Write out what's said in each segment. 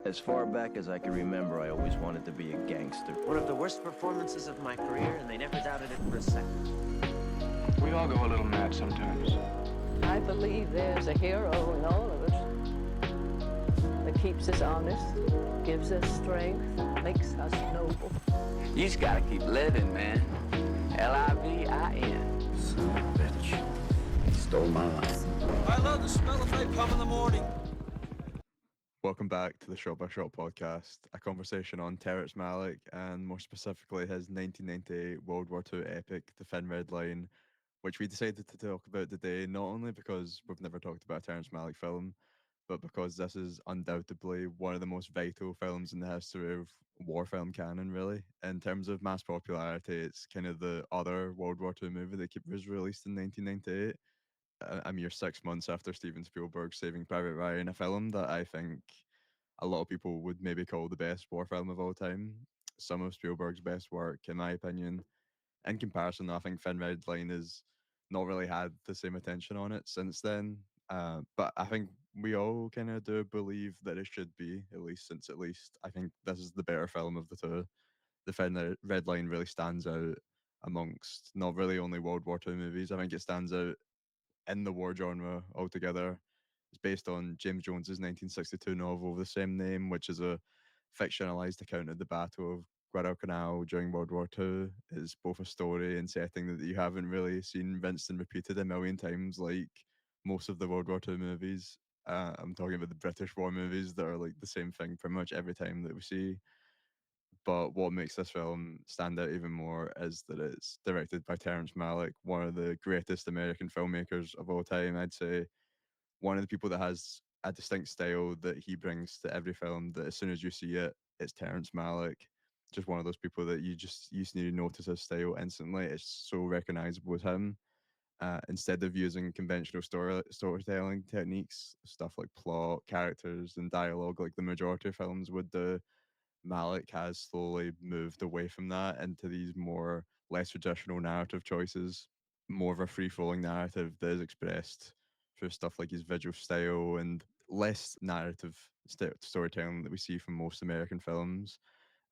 As far back as I can remember, I always wanted to be a gangster. One of the worst performances of my career, and they never doubted it for a second. We all go a little mad sometimes. I believe there's a hero in all of us that keeps us honest, gives us strength, makes us noble. You just gotta keep living, man. Livin. Son of a bitch. He stole my life. I love the smell of napalm in the morning. Welcome back to the Shot by Shot podcast, a conversation on Terrence Malick and more specifically his 1998 World War II epic, The Thin Red Line, which we decided to talk about today, not only because we've never talked about a Terrence Malick film, but because this is undoubtedly one of the most vital films in the history of war film canon, really. In terms of mass popularity, it's kind of the other World War II movie that was released in 1998. A mere 6 months after Steven Spielberg's Saving Private Ryan, a film that I think a lot of people would maybe call the best war film of all time. Some of Spielberg's best work, in my opinion. In comparison, though, I think Thin Red Line has not really had the same attention on it since then. But I think we all kind of do believe that it should be, at least I think this is the better film of the two. The Thin Red Line really stands out amongst not really only World War II movies. I think it stands out in the war genre altogether. It's based on James Jones's 1962 novel of the same name, which is a fictionalized account of the Battle of Guadalcanal during World War II. It's both a story and setting that you haven't really seen rinsed and repeated a million times, like most of the World War II movies. I'm talking about the British war movies that are like the same thing pretty much every time that we see. But what makes this film stand out even more is that it's directed by Terrence Malick, one of the greatest American filmmakers of all time. I'd say one of the people that has a distinct style that he brings to every film, that as soon as you see it, it's Terrence Malick. Just one of those people that you just need to notice his style instantly. It's so recognizable as him. Instead of using conventional storytelling techniques, stuff like plot, characters, and dialogue, like the majority of films would do, Malick has slowly moved away from that into these more less traditional narrative choices, more of a free flowing narrative that is expressed through stuff like his visual style and less narrative storytelling that we see from most American films.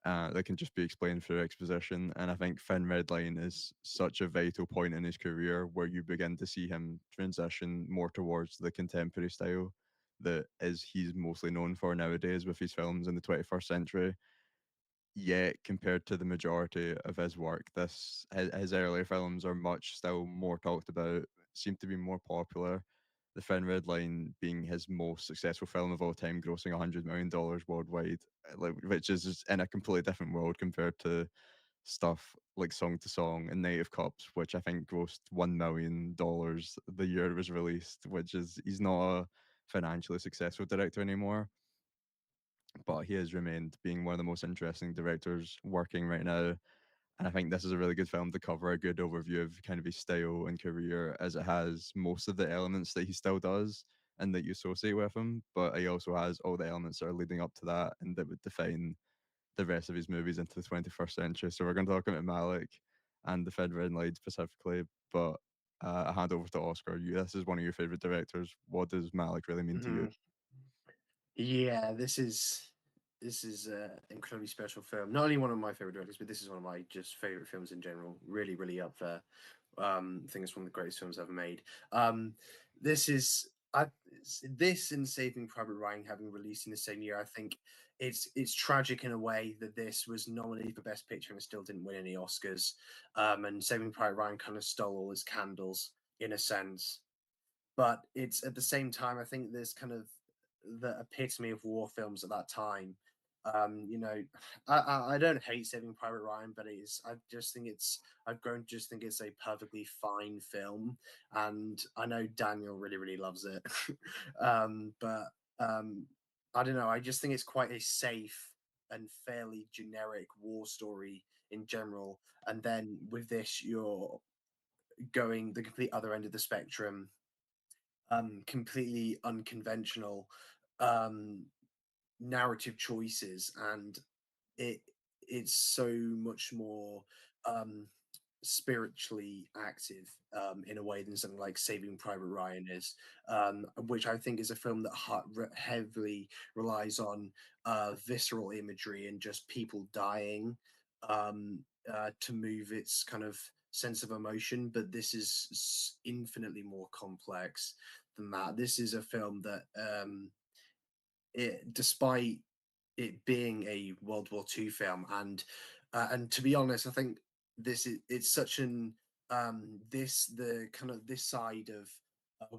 That can just be explained through exposition. And I think Thin Red Line is such a vital point in his career where you begin to see him transition more towards the contemporary style that is he's mostly known for nowadays with his films in the 21st century. Yet compared to the majority of his work, his earlier films are much still more talked about, seem to be more popular. The Thin Red Line being his most successful film of all time, grossing $100 million worldwide, which is just in a completely different world compared to stuff like Song to Song and Night of Cups, which I think grossed $1 million the year it was released, which is he's not a financially successful director anymore, but he has remained being one of the most interesting directors working right now. And I think this is a really good film to cover a good overview of kind of his style and career, as it has most of the elements that he still does and that you associate with him. But he also has all the elements that are leading up to that and that would define the rest of his movies into the 21st century. So we're going to talk about Malick and the Thin Red Line specifically. But I hand over to Oscar. This is one of your favorite directors. What does Malick really mean to you? Yeah, this is an incredibly special film. Not only one of my favorite directors, but this is one of my just favorite films in general. Really, really up there. I think it's one of the greatest films ever made. This is this and Saving Private Ryan having released in the same year. I think it's tragic in a way that this was nominated for Best Picture and it still didn't win any Oscars. And Saving Private Ryan kind of stole all his candles in a sense. But it's at the same time, I think there's kind of the epitome of war films at that time. You know, I don't hate Saving Private Ryan, but I've grown to just think it's a perfectly fine film, and I know Daniel really really loves it. But I don't know. I just think it's quite a safe and fairly generic war story in general, and then with this, you're going the complete other end of the spectrum, completely unconventional um, narrative choices, and it it's so much more um, spiritually active in a way than something like Saving Private Ryan is, which I think is a film that heavily relies on visceral imagery and just people dying to move its kind of sense of emotion, but this is infinitely more complex than that. This is a film that despite it being a World War II film, and to be honest, I think it's such an the kind of this side of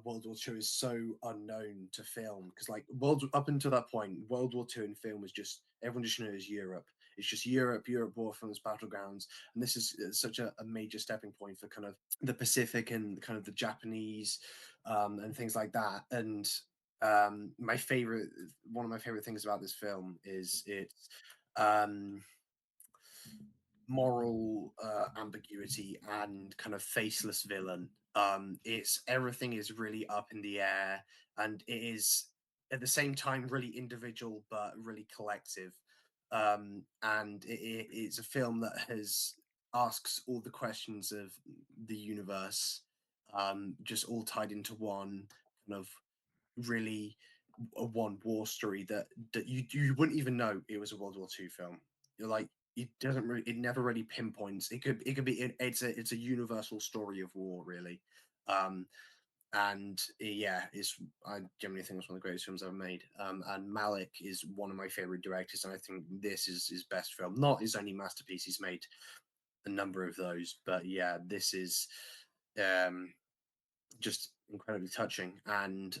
World War II is so unknown to film, because like world up until that point, World War II in film was just everyone just knows Europe. It's just Europe, war films, battlegrounds, and this is such a major stepping point for kind of the Pacific and kind of the Japanese and things like that. And my favorite one of my favorite things about this film is its um moral ambiguity and kind of faceless villain. It's everything is really up in the air, and it is at the same time really individual but really collective. And it's a film that has asks all the questions of the universe, just all tied into one kind of really a one war story that you wouldn't even know it was a World War II film. You're like it never really pinpoints. It could be it's a universal story of war really. Um and yeah, it's I generally think it's one of the greatest films ever made. And Malick is one of my favorite directors, and I think this is his best film, not his only masterpiece. He's made a number of those, but yeah, this is um just incredibly touching. And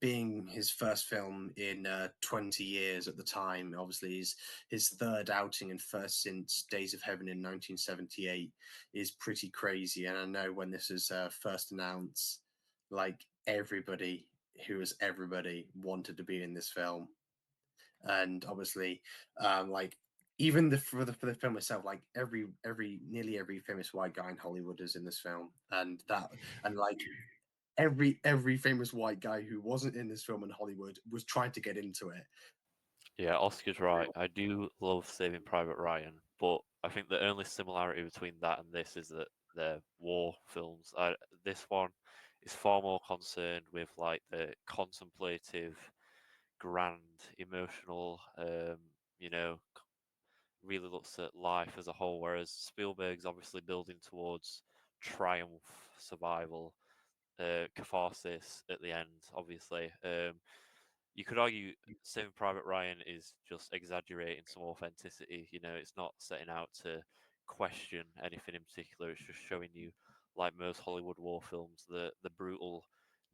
being his first film in 20 years at the time, obviously his third outing and first since Days of Heaven in 1978 is pretty crazy. And I know when this was first announced, like everybody wanted to be in this film. And obviously, like even for the film itself, like every nearly every famous white guy in Hollywood is in this film, and like every famous white guy who wasn't in this film in Hollywood was trying to get into it. Yeah, Oscar's right. I do love Saving Private Ryan, but I think the only similarity between that and this is that they're war films. This one is far more concerned with like the contemplative, grand, emotional, you know, really looks at life as a whole, whereas Spielberg's obviously building towards triumph, survival, catharsis at the end, obviously. You could argue Saving Private Ryan is just exaggerating some authenticity. You know, it's not setting out to question anything in particular. It's just showing you, like most Hollywood war films, the brutal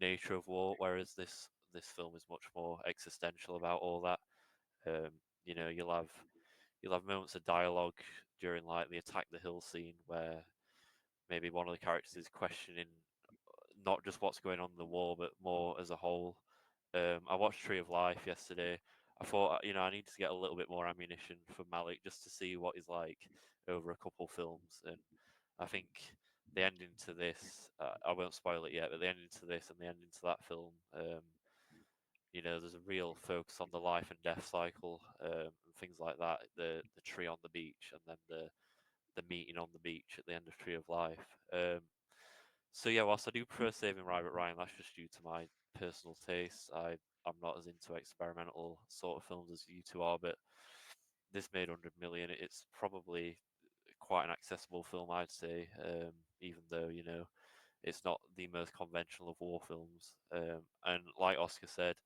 nature of war. Whereas this film is much more existential about all that. Um, you know, you'll have moments of dialogue during like the attack the hill scene where maybe one of the characters is questioning not just what's going on in the war, but more as a whole. I watched Tree of Life yesterday. I thought, I need to get a little bit more ammunition for Malick just to see what he's like over a couple films. And I think the ending to this, I won't spoil it yet, but the ending to this and the ending to that film, there's a real focus on the life and death cycle and things like that. The tree on the beach and then the meeting on the beach at the end of Tree of Life. So yeah, whilst I do prefer Saving Private Ryan, that's just due to my personal taste. I'm not as into experimental sort of films as you two are, but this made 100 million. It's probably quite an accessible film, I'd say, even though it's not the most conventional of war films. And like Oscar said,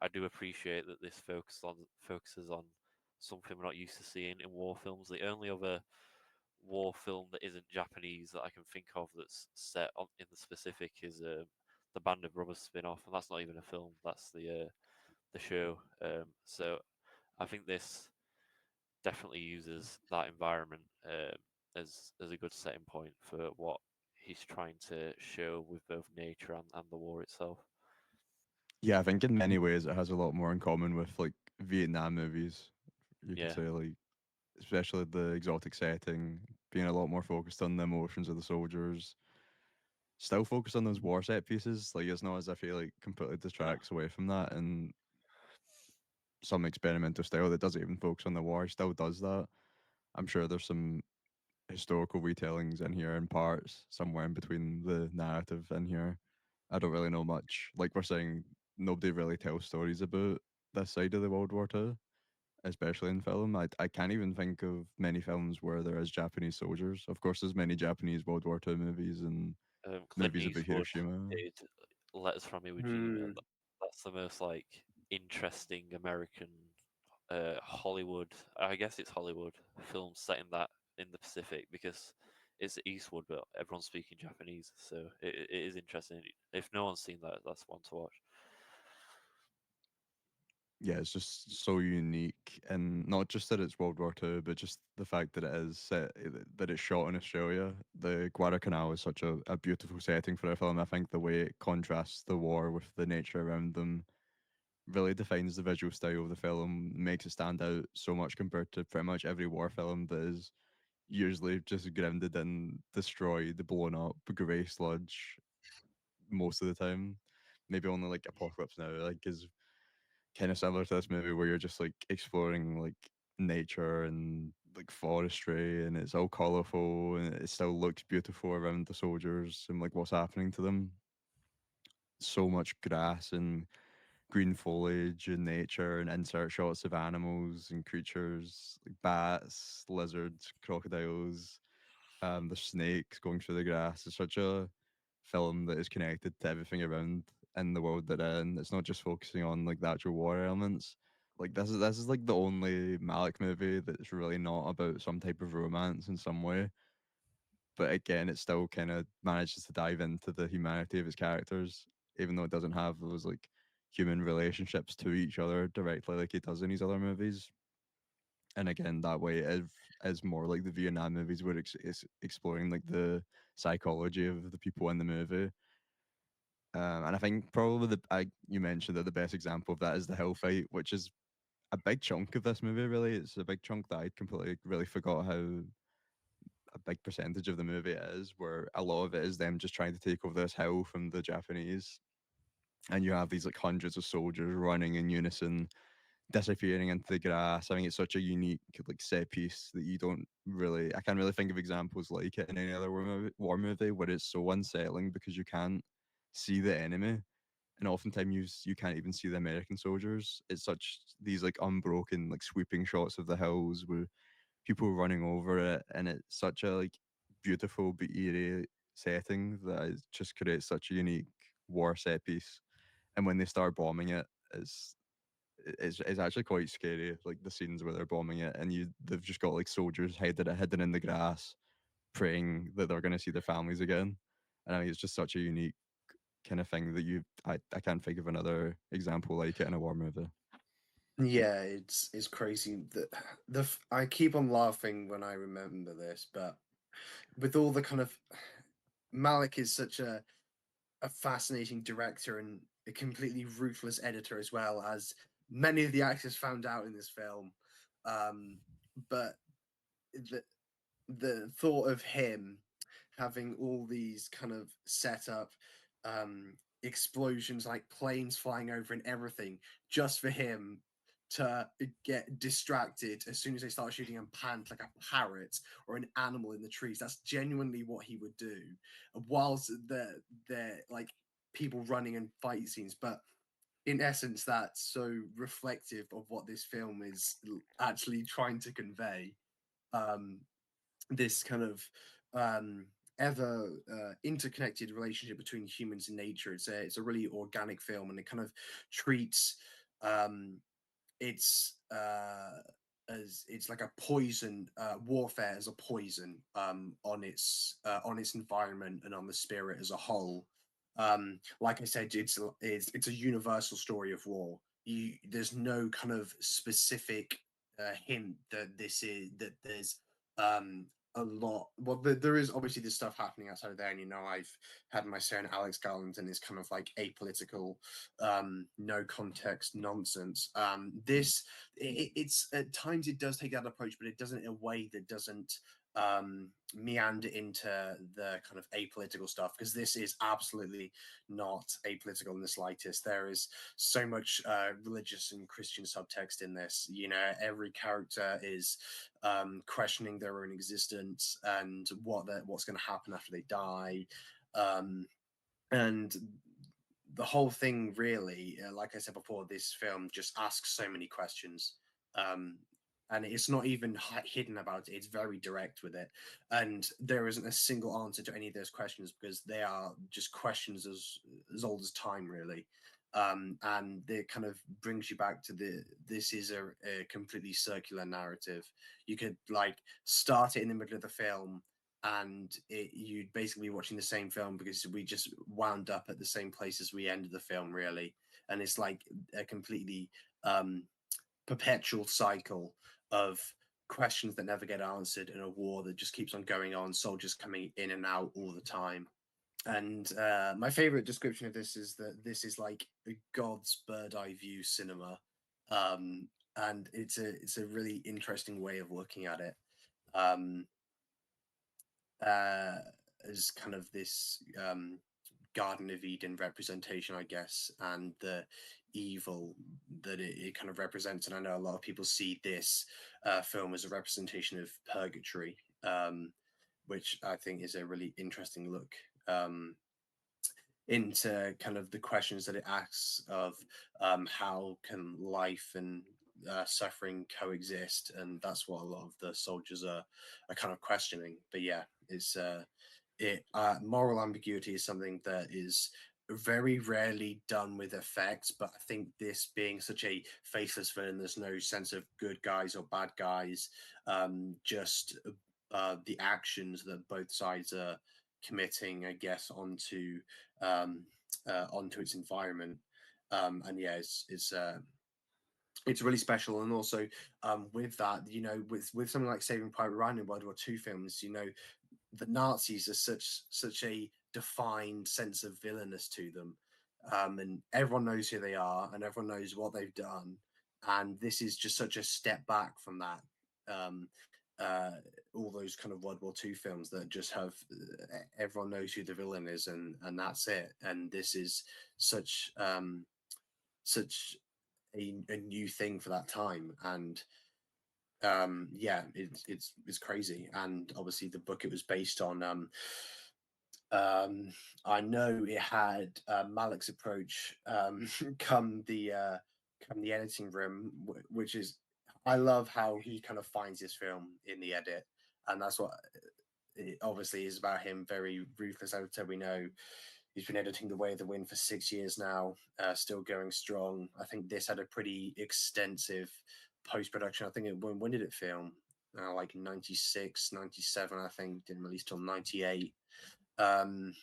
I do appreciate that this focuses on something we're not used to seeing in war films. The only other war film that isn't Japanese that I can think of that's set in the Pacific is the Band of Brothers spin-off, and that's not even a film. That's the show. So I think this definitely uses that environment as a good setting point for what he's trying to show with both nature and the war itself. Yeah, I think in many ways it has a lot more in common with like Vietnam movies. You could Yeah, say like, especially the exotic setting, being a lot more focused on the emotions of the soldiers. Still focused on those war set pieces. Like it's not as if he like completely distracts away from that, and some experimental style that doesn't even focus on the war still does that. I'm sure there's some historical retellings in here in parts somewhere in between the narrative in here. I don't really know much. Like we're saying, nobody really tells stories about this side of the World War Two, especially in film. I can't even think of many films where there is Japanese soldiers. Of course, there's many Japanese World War Two movies and Clint movies about Eastwood Hiroshima. did Letters from Iwo Jima. Hmm. That's the most like interesting American Hollywood. I guess it's Hollywood film set in the Pacific because it's Eastwood, but everyone's speaking Japanese, so it is interesting. If no one's seen that, that's one to watch. Yeah, it's just so unique, and not just that it's World War Two, but just the fact that it is set, that it's shot in Australia. The Guadalcanal is such a beautiful setting for a film. I think the way it contrasts the war with the nature around them really defines the visual style of the film, makes it stand out so much compared to pretty much every war film that is usually just grounded in destroyed, blown up, grey sludge most of the time. Maybe only like Apocalypse Now, like is kind of similar to this movie where you're just like exploring like nature and like forestry, and it's all colorful and it still looks beautiful around the soldiers and like what's happening to them. So much grass and green foliage and nature and insert shots of animals and creatures like bats, lizards, crocodiles, the snakes going through the grass. It's such a film that is connected to everything around in the world that they're in. It's not just focusing on like the actual war elements. Like this is like the only Malick movie that's really not about some type of romance in some way. But again, it still kind of manages to dive into the humanity of its characters, even though it doesn't have those like human relationships to each other directly like he does in his other movies. And again, that way is more like the Vietnam movies where it's exploring like the psychology of the people in the movie. And I think probably you mentioned that the best example of that is the hill fight, which is a big chunk of this movie. Really, it's a big chunk that I completely really forgot how a big percentage of the movie is. Where a lot of it is them just trying to take over this hill from the Japanese, and you have these like hundreds of soldiers running in unison, disappearing into the grass. I think it's such a unique like set piece that you don't really. I can't really think of examples like it in any other war movie where it's so unsettling because you can't see the enemy, and oftentimes you can't even see the American soldiers. It's such these like unbroken like sweeping shots of the hills with people running over it, and it's such a like beautiful but eerie setting that it just creates such a unique war set piece. And when they start bombing it, it's actually quite scary. Like the scenes where they're bombing it, and they've just got like soldiers hidden in the grass, praying that they're going to see their families again. And I think it's just such a unique kind of thing that I can't think of another example like it in a war movie. Yeah, it's crazy that I keep on laughing when I remember this, but with all the kind of Malick is such a fascinating director and a completely ruthless editor as well, as many of the actors found out in this film. But the the thought of him having all these kind of set up explosions, like planes flying over and everything, just for him to get distracted as soon as they start shooting and pant like a parrot or an animal in the trees. That's genuinely what he would do, whilst they're like people running and fight scenes. But in essence, that's so reflective of what this film is actually trying to convey. Um, this kind of ever interconnected relationship between humans and nature. It's a really organic film, and it kind of treats um, it's as it's like a poison warfare as a poison on its environment and on the spirit as a whole. Like I said, it's a universal story of war. There's no kind of specific hint that there's um a lot. Well, there is obviously this stuff happening outside of there, and I've had my say on Alex Garland and his kind of like apolitical, no context nonsense. It's at times it does take that approach, but it does it in a way that doesn't meander into the kind of apolitical stuff, because this is absolutely not apolitical in the slightest. There is so much religious and Christian subtext in this. Every character is questioning their own existence and what's going to happen after they die, and the whole thing really, like I said before, this film just asks so many questions. Um, and it's not even hidden about it. It's very direct with it, and there isn't a single answer to any of those questions because they are just questions as old as time, really. And it kind of brings you back to this is a completely circular narrative. You could like start it in the middle of the film and you'd basically be watching the same film because we just wound up at the same place as we ended the film, really. And it's like a completely perpetual cycle of questions that never get answered in a war that just keeps on going on, soldiers coming in and out all the time. And my favorite description of this is that this is like God's bird eye view cinema. And it's a really interesting way of looking at it. Um, uh, as kind of this Garden of Eden representation, I guess, and the evil that it kind of represents. And I know a lot of people see this film as a representation of purgatory, which I think is a really interesting look into kind of the questions that it asks of how can life and suffering coexist, and that's what a lot of the soldiers are kind of questioning. But yeah, it's moral ambiguity is something that is very rarely done with effect, but I think this being such a faceless villain, there's no sense of good guys or bad guys, just the actions that both sides are committing, I guess, onto its environment. And yeah, it's really special. And also with that, with something like Saving Private Ryan in World War II films, the Nazis are such a defined sense of villainous to them, and everyone knows who they are, and everyone knows what they've done, and this is just such a step back from that. Um, uh, all those kind of World War II films that just have everyone knows who the villain is, and that's it. And this is such such a new thing for that time, and yeah, it's crazy. And obviously the book it was based on, I know it had Malick's approach come the editing room, which is I love how he kind of finds his film in the edit, and that's what it obviously is about him. Very ruthless editor. We know he's been editing The Way of the Wind for 6 years now, still going strong. I think this had a pretty extensive post production. I think when did it film? Like 96, 97, I think. Didn't release till 98. Um,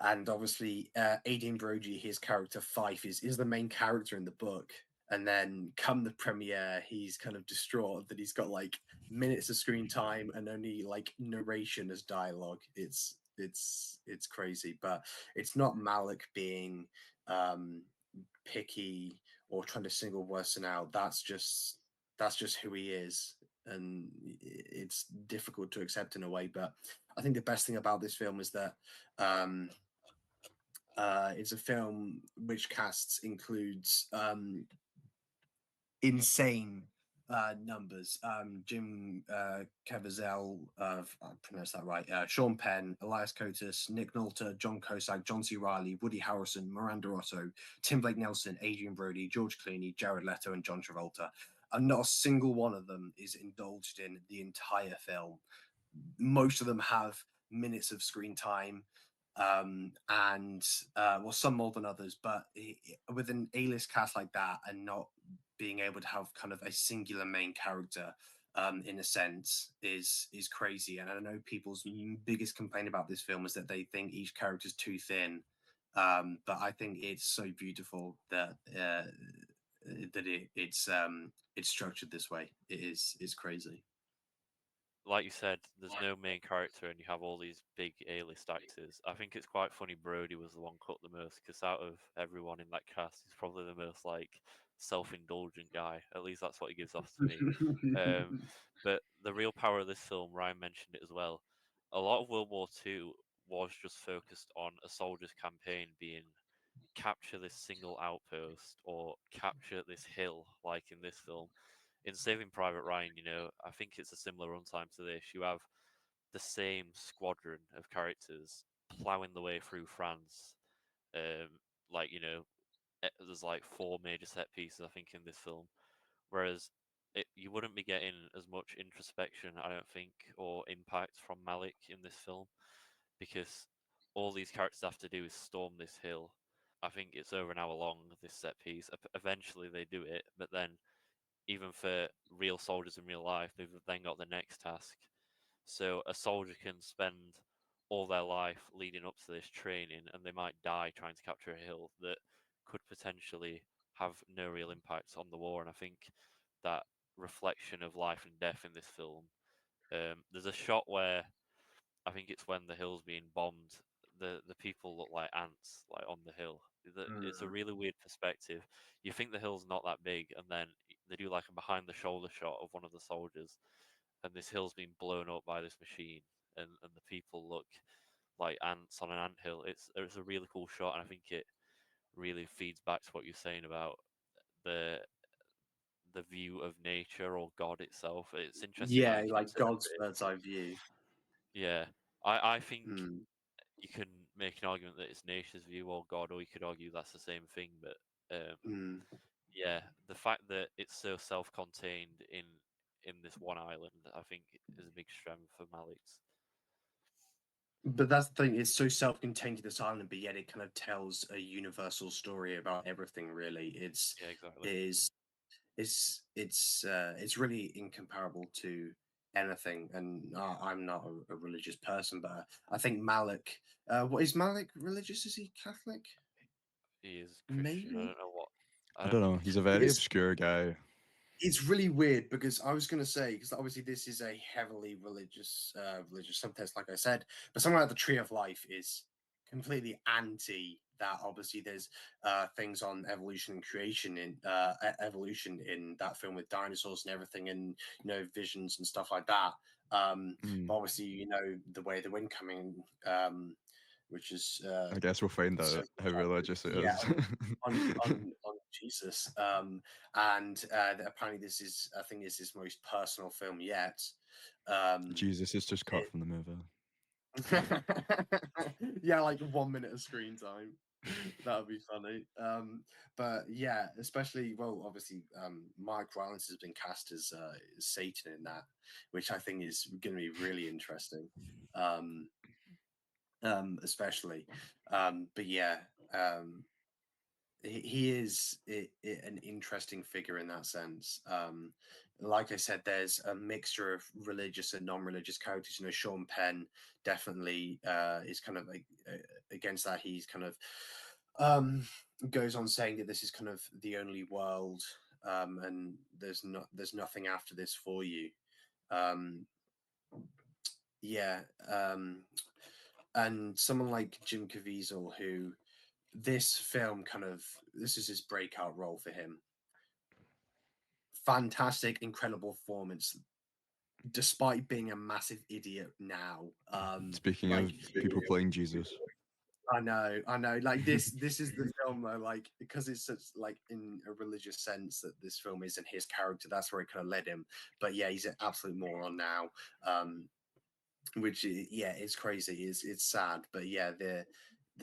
and obviously, Adrian Brody, his character Fife, is the main character in the book. And then come the premiere, he's kind of distraught that he's got like minutes of screen time and only like narration as dialogue. It's crazy, but it's not Malick being picky or trying to single Weston out. That's just who he is, and it's difficult to accept in a way. But I think the best thing about this film is that um, it's a film which casts includes insane numbers. Jim Caviezel, I pronounced that right. Sean Penn, Elias Koteas, Nick Nolte, John Cusack, John C. Reilly, Woody Harrelson, Miranda Otto, Tim Blake Nelson, Adrian Brody, George Clooney, Jared Leto, and John Travolta. And not a single one of them is indulged in the entire film. Most of them have minutes of screen time, and well, some more than others. But with an A-list cast like that, and not being able to have kind of a singular main character, in a sense, is crazy. And I know people's biggest complaint about this film is that they think each character is too thin. But I think it's so beautiful that it's structured this way. It's crazy. Like you said, there's no main character, and you have all these big A-list actors. I think it's quite funny. Brody was the one cut the most because out of everyone in that cast, he's probably the most like self-indulgent guy. At least that's what he gives off to me. But the real power of this film, Ryan mentioned it as well. A lot of World War II was just focused on a soldier's campaign being capture this single outpost or capture this hill, like in this film. In Saving Private Ryan, I think it's a similar runtime to this. You have the same squadron of characters plowing the way through France, Like there's like 4 major set pieces I think in this film, whereas you wouldn't be getting as much introspection, I don't think, or impact from Malick in this film, because all these characters have to do is storm this hill. I think it's over an hour long, this set piece. Eventually they do it, but then even for real soldiers in real life, they've then got the next task. So a soldier can spend all their life leading up to this training, and they might die trying to capture a hill that could potentially have no real impact on the war. And I think that reflection of life and death in this film. There's a shot where I think it's when the hill's being bombed. The people look like ants, like on the hill. It's a really weird perspective. You think the hill's not that big, and then they do like a behind the shoulder shot of one of the soldiers, and this hill's been blown up by this machine, and the people look like ants on an anthill. It's a really cool shot, and I think it really feeds back to what you're saying about the the view of nature or God itself. It's interesting how Yeah, you can like interpret God's it. bird's eye view. Yeah, I think Mm. you can make an argument that it's nature's view or God, or you could argue that's the same thing. But Mm. yeah, the fact that it's so self-contained in this one island, I think, is a big strength for Malick's. But that's the thing, it's so self-contained to this island, but yet it kind of tells a universal story about everything, really. Yeah, It exactly. is it's really incomparable to anything. And I'm not a religious person, but I think Malick, what is Malick religious? Is he Catholic? He is Christian. I Maybe. don't know what. I don't know. He's a very Because obscure guy. it's really weird, because I was going to say, because obviously this is a heavily religious subtext, like I said, but something like the Tree of Life is completely anti that. Obviously there's things on evolution and creation in evolution in that film with dinosaurs and everything, and visions and stuff like that. Mm. But obviously the way the wind coming, which is I guess we'll find so out how religious it yeah, is. on Jesus. And apparently this is, I think, this is his most personal film yet. Jesus is just cut It, from the movie. yeah, like 1 minute of screen time. That would be funny. But yeah, especially, well, obviously, Mark Rylance has been cast as Satan in that, which I think is going to be really interesting. Especially, but yeah, he is an interesting figure in that sense. Like I said, there's a mixture of religious and non-religious characters. Sean Penn definitely is kind of like against that. He's kind of goes on saying that this is kind of the only world, and there's nothing after this for you. Um, yeah, and someone like Jim Caviezel, who this film this is his breakout role for him. Fantastic, incredible performance, despite being a massive idiot now. Speaking Like of people playing Jesus, I know. Like this is the film though, like because it's such like in a religious sense that this film isn't his character. That's where it kind of led him. But yeah, he's an absolute moron now. Which yeah, it's crazy. It's sad, but yeah, the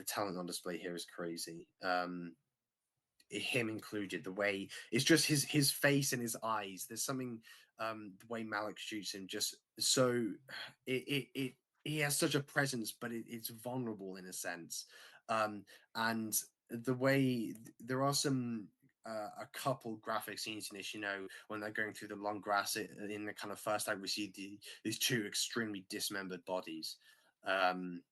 talent on display here is crazy. Him included, the way it's just his face and his eyes, there's something, the way Malick shoots him, just so it he has such a presence, but it's vulnerable in a sense. And the way there are some a couple graphic scenes in this, when they're going through the long grass, in the kind of first act we see these two extremely dismembered bodies, and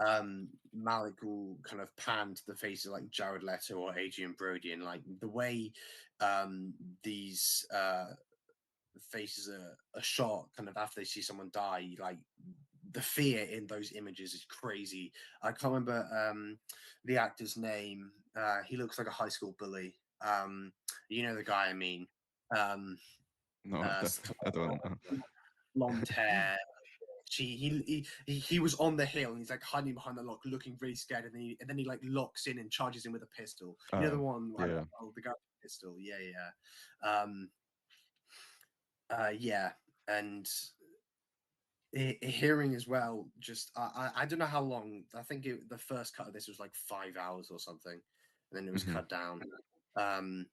Malick will kind of pan to the faces like Jared Leto or Adrian Brody, and like the way these faces are shot kind of after they see someone die, like the fear in those images is crazy. I can't remember the actor's name. He looks like a high school bully. The guy I mean. no, I don't know. Blonde hair. He was on the hill and he's like hiding behind the lock, looking really scared, and then he like locks in and charges him with a pistol. The one, like, Yeah. the guy with the pistol. Yeah. Yeah, and hearing as well. Just I don't know how long. I think the first cut of this was like 5 hours or something, and then it was Mhm. cut down. Um,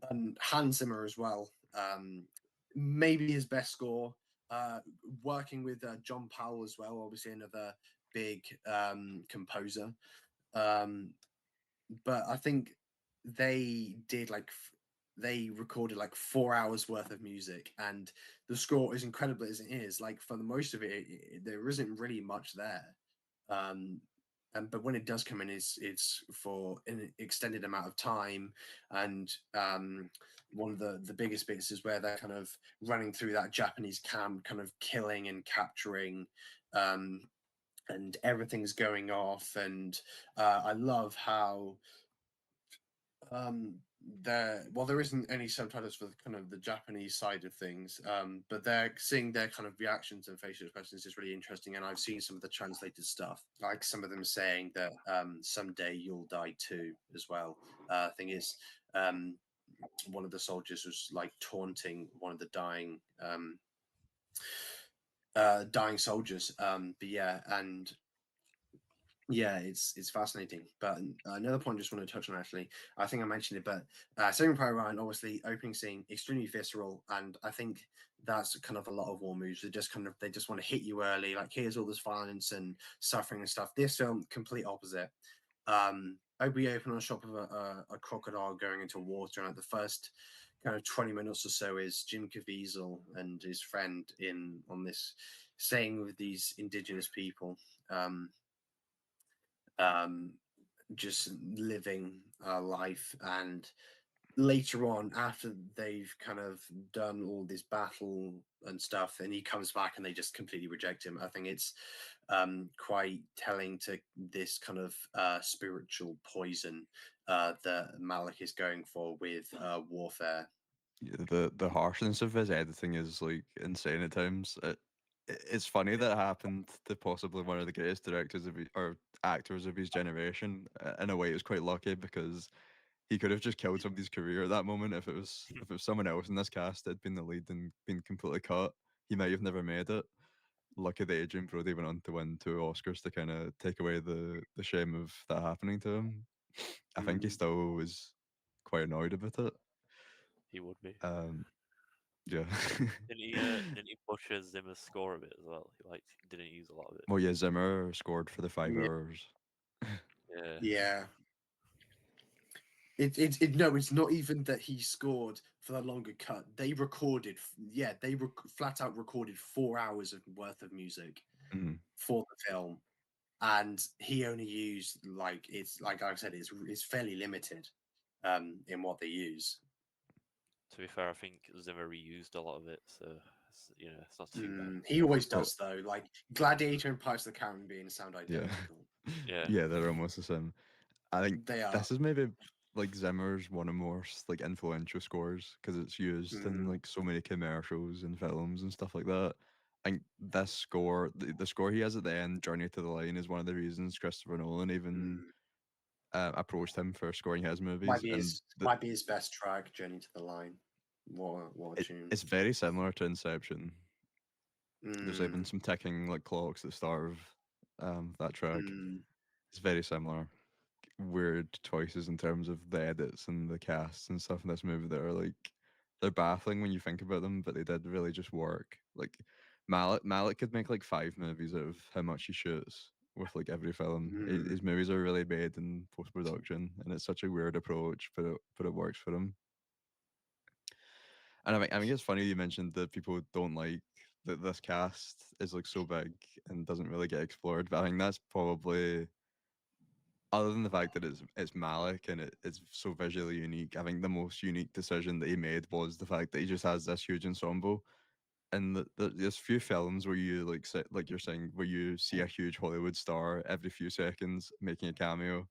and Hans Zimmer as well. Maybe his best score. Working with John Powell as well, obviously another big composer. But I think they did they recorded like 4 hours worth of music, and the score, as incredible as it is, like for the most of it, there isn't really much there. Um, but when it does come in, it's for an extended amount of time, and one of the biggest bits is where they're kind of running through that Japanese camp, kind of killing and capturing. Um, and everything's going off, and I love how um there isn't any subtitles for the kind of the Japanese side of things, but they're seeing their kind of reactions and facial expressions is really interesting. And I've seen some of the translated stuff, like some of them saying that someday you'll die too as well. Thing is, one of the soldiers was like taunting one of the dying soldiers. But yeah, and yeah, it's fascinating. But another point I just want to touch on, actually, I think I mentioned it, but Saving Private Ryan, obviously, opening scene extremely visceral, and I think that's kind of a lot of war movies. They just want to hit you early, like here's all this violence and suffering and stuff. This film, complete opposite. We open on a shot of a crocodile going into water, and like the first kind of 20 minutes or so is Jim Caviezel and his friend in on this, staying with these indigenous people. Um, just living a life, and later on, after they've kind of done all this battle and stuff, and he comes back and they just completely reject him. I think it's quite telling to this kind of spiritual poison that Malick is going for with warfare. Yeah, the harshness of his editing is like insane at times. It's funny that it happened to possibly one of the greatest directors or actors of his generation. In a way, it was quite lucky because he could have just killed somebody's career at that moment if it was someone else in this cast that had been the lead and been completely cut. He might have never made it. Lucky that Adrian Brody went on to win 2 Oscars to kind of take away the shame of that happening to him. I think he Mm. still was quite annoyed about it. He would be. Um, yeah. Didn't he butcher Zimmer's score a bit as well? He like didn't use a lot of it. Well, yeah, Zimmer scored for the five Yeah. hours. Yeah. Yeah. No, it's not even that he scored for the longer cut. They recorded, flat out recorded 4 hours of worth of music Mhm. for the film, and he only used like I said, it's fairly limited in what they use. To be fair, I think Zimmer reused a lot of it, so it's not too bad. He always Well, does though. Like Gladiator and Pirates of the Caribbean sound yeah. identical. Yeah. Yeah, they're almost the same. I think They are. this is maybe like Zimmer's one of more like influential scores because it's used in Mm, like so many commercials and films and stuff like that. I think this score, the score he has at the end, "Journey to the Line," is one of the reasons Christopher Nolan even mm. approached him for scoring his movies. And Might be his best track, Journey to the Line. What a tune. it's very similar to Inception. There's even Mm, some ticking like clocks at the start of that track. mm, It's very similar. Weird choices in terms of the edits and the casts and stuff in this movie that are like they're baffling when you think about them, but they did really just work. Like Malick could make like 5 movies out of how much he shoots with like every film. mm. His movies are really made in post production, and it's such a weird approach, but it works for him. And I think it's funny you mentioned that people don't like that this cast is like so big and doesn't really get explored. But I think that's probably other than the fact that it's Malik and it's so visually unique. I think the most unique decision that he made was the fact that he just has this huge ensemble. And there's few films where you like you're saying where you see a huge Hollywood star every few seconds making a cameo.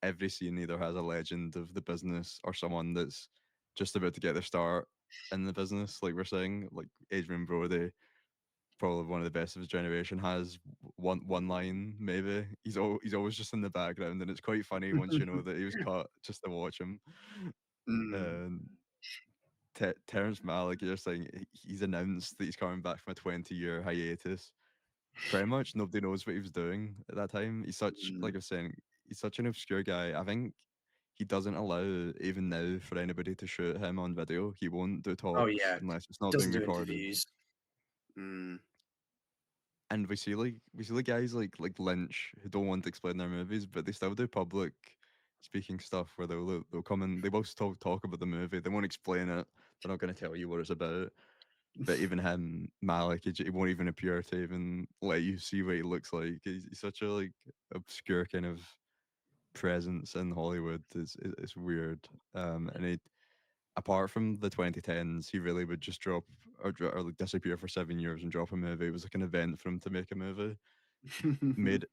Every scene either has a legend of the business or someone that's just about to get their start in the business. Like we're saying, like Adrian Brody, probably one of the best of his generation, has one line maybe. He's always just in the background, and it's quite funny once you know that he was cut just to watch him. Mm. Um, Terrence Malick, you're saying he's announced that he's coming back from a 20-year hiatus. Pretty much nobody knows what he was doing at that time. He's such, Mm. like I was saying, he's such an obscure guy. I think he doesn't allow, even now, for anybody to shoot him on video. He won't do Oh talks yeah, unless it's not being doesn't do recorded. interviews. Mm. And we see guys like Lynch who don't want to explain their movies, but they still do public speaking stuff where they'll come and they will still talk about the movie. They won't explain it. They're not going to tell you what it's about. But even him, Malik, he won't even appear to even let you see what he looks like. He's such a like obscure kind of presence in Hollywood. It's weird. And he, apart from the 2010s, he really would just drop or like disappear for 7 years and drop a movie. It was like an event for him to make a movie. Made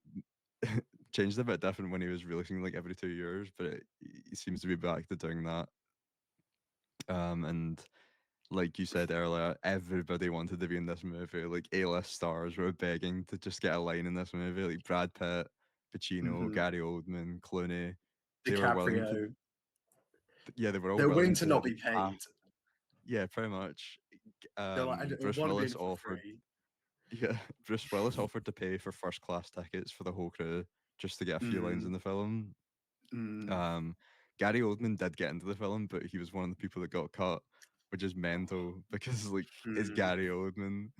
changed a bit different when he was releasing like every 2 years, but he seems to be back to doing that. And like you said earlier, everybody wanted to be in this movie. Like A-list stars were begging to just get a line in this movie. Like Brad Pitt, Pacino, Mhm. Gary Oldman, Clooney. They were willing to. DiCaprio. Yeah, they were all They're willing willing to to. not be paid. Yeah, pretty much. They're like, I Bruce want to be in Willis it for offered. free. Yeah, Bruce Willis offered to pay for first class tickets for the whole crew just to get a few lines Mm. in the film. Mm. Um, Gary Oldman did get into the film, but he was one of the people that got cut, which is mental because like it's Mm. Gary Oldman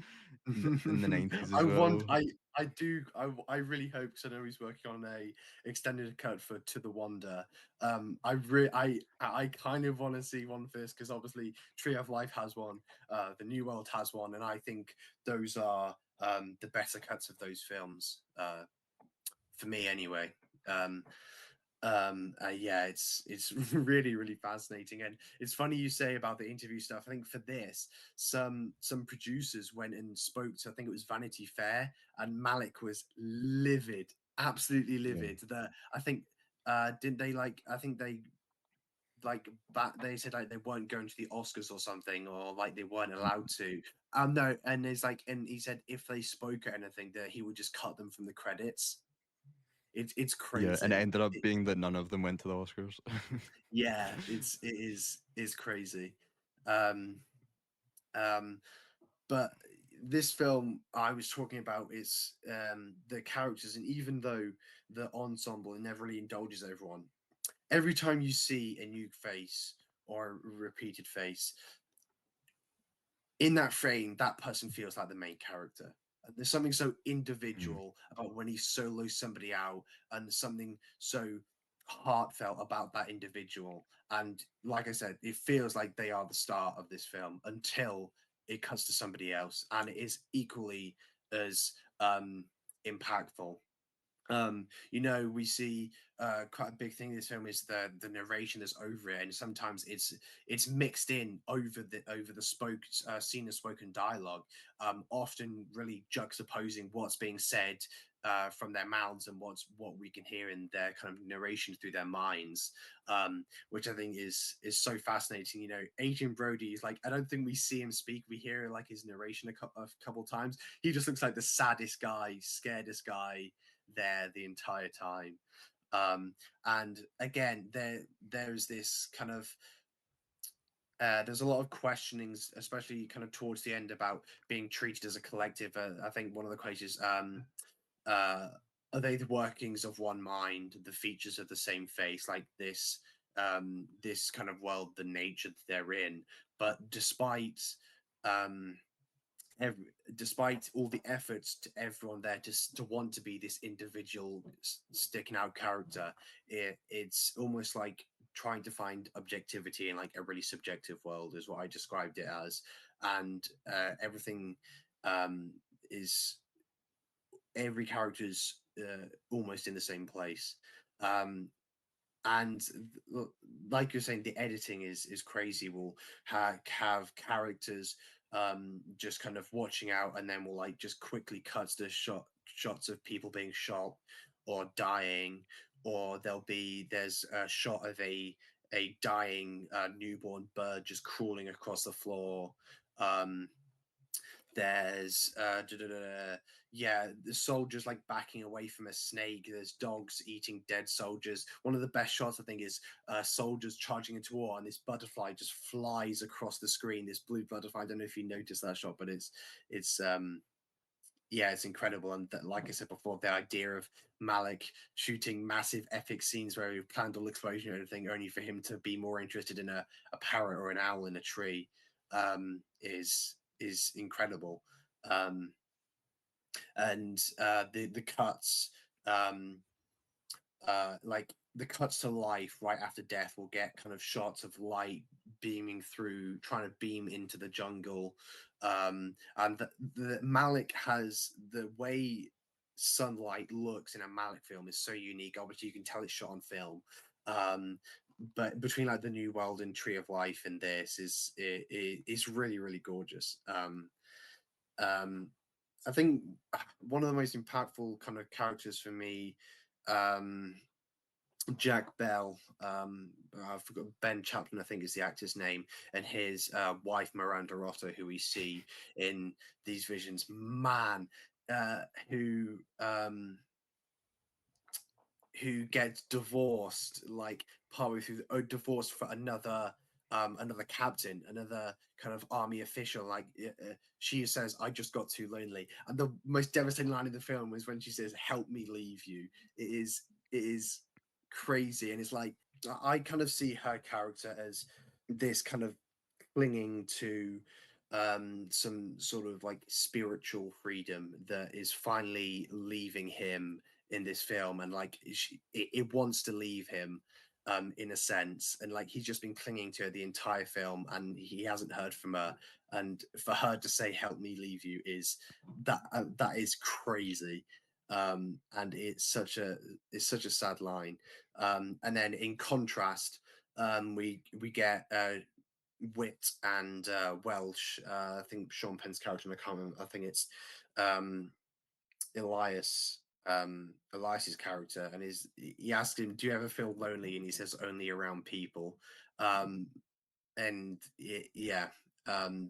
in the 90s I as want. well. I do. I really hope. Because I know he's working on a extended cut for To the Wonder. I kind of want to see one first because obviously Tree of Life has one. The New World has one, and I think those are the better cuts of those films. For me, anyway. Um, yeah, it's really fascinating, and it's funny you say about the interview stuff. I think for this, some producers went and spoke to, I think it was Vanity Fair, and Malik was livid, absolutely Yeah. livid. That I think didn't they like, I think they like back, they said like they weren't going to the Oscars or something, or like they weren't allowed to. No, and it's like, and he said if they spoke or anything, that he would just cut them from the credits. It's Yeah, and it crazy. ended up being that none of them went to the Oscars. Yeah, it's crazy. Um, um, but this film I was talking about is the characters, and even though the ensemble never really indulges everyone, every time you see a new face or a repeated face in that frame, that person feels like the main character. There's something so individual about when he solos somebody out, and something so heartfelt about that individual. And like I said, it feels like they are the star of this film until it cuts to somebody else, and it is equally as impactful. We see quite a big thing in this film is the narration that's over it, and sometimes it's mixed in over the scene of spoken dialogue, often really juxtaposing what's being said from their mouths and what we can hear in their kind of narration through their minds, which I think is so fascinating. Adrian Brody is like, I don't think we see him speak. We hear like his narration a couple times. He just looks like the saddest guy, scaredest guy there the entire time. And again, there's this kind of there's a lot of questionings, especially kind of towards the end, about being treated as a collective. I think one of the quotes is, "Are they the workings of one mind, the features of the same face?" Like this kind of world, the nature that they're in. But um, despite all the efforts to everyone there to want to be this individual sticking out character, it's almost like trying to find objectivity in like a really subjective world is what I described it as. And everything is every character's almost in the same place. um, and like you're saying, the editing is crazy. We'll have characters just kind of watching out, and then we'll like just quickly cuts to shots of people being shot or dying, or there's a shot of a dying newborn bird just crawling across the floor. um There's yeah, the soldiers like backing away from a snake. There's dogs eating dead soldiers. One of the best shots I think is soldiers charging into war, and this butterfly just flies across the screen. This blue butterfly. I don't know if you noticed that shot, but it's yeah, it's incredible. And that, like I said before, the idea of Malick shooting massive epic scenes where he planned all explosion and everything, only for him to be more interested in a parrot or an owl in a tree, is incredible. Um, and the cuts, um, like the cuts to life right after death will get kind of shots of light beaming through, trying to beam into the jungle. And the Malick has the way sunlight looks in a Malick film is so unique. Obviously, you can tell it's shot on film. But between like the New World and Tree of Life and this is really really gorgeous. I think one of the most impactful kind of characters for me, Jack Bell, I forgot Ben Chaplin, I think is the actor's name, and his wife Miranda Otto, who we see in these visions. Man, who gets divorced like partway through divorced for another captain, another kind of army official. Like she says, I just got too lonely. And the most devastating line in the film is when she says, help me leave you. It is crazy. And it's like I kind of see her character as this kind of clinging to some sort of like spiritual freedom that is finally leaving him in this film, and like it wants to leave him in a sense, and like he's just been clinging to her the entire film and he hasn't heard from her, and for her to say help me leave you is that is crazy. And it's such a sad line. And then in contrast, we get Wit and Welsh. I think Sean Penn's character, I can't remember, I think it's um, Elias, Elias's character, and he asked him, "Do you ever feel lonely?" And he says, "Only around people." Um, and yeah,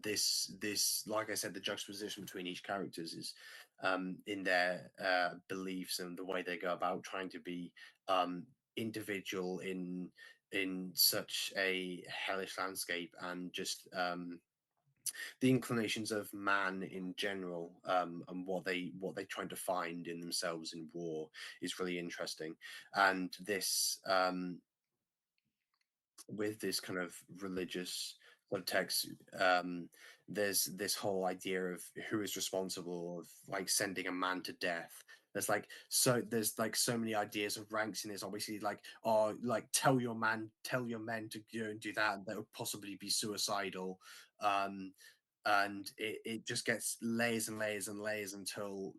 this like I said, the juxtaposition between each characters is in their beliefs and the way they go about trying to be individual in such a hellish landscape, and just the inclinations of man in general, and what they trying to find in themselves in war is really interesting. And this with this kind of religious subtext, there's this whole idea of who is responsible of like sending a man to death. There's like so many ideas of ranks in this. Obviously, like, oh, like tell your men to go and do that. That would possibly be suicidal. And it just gets layers and layers and layers until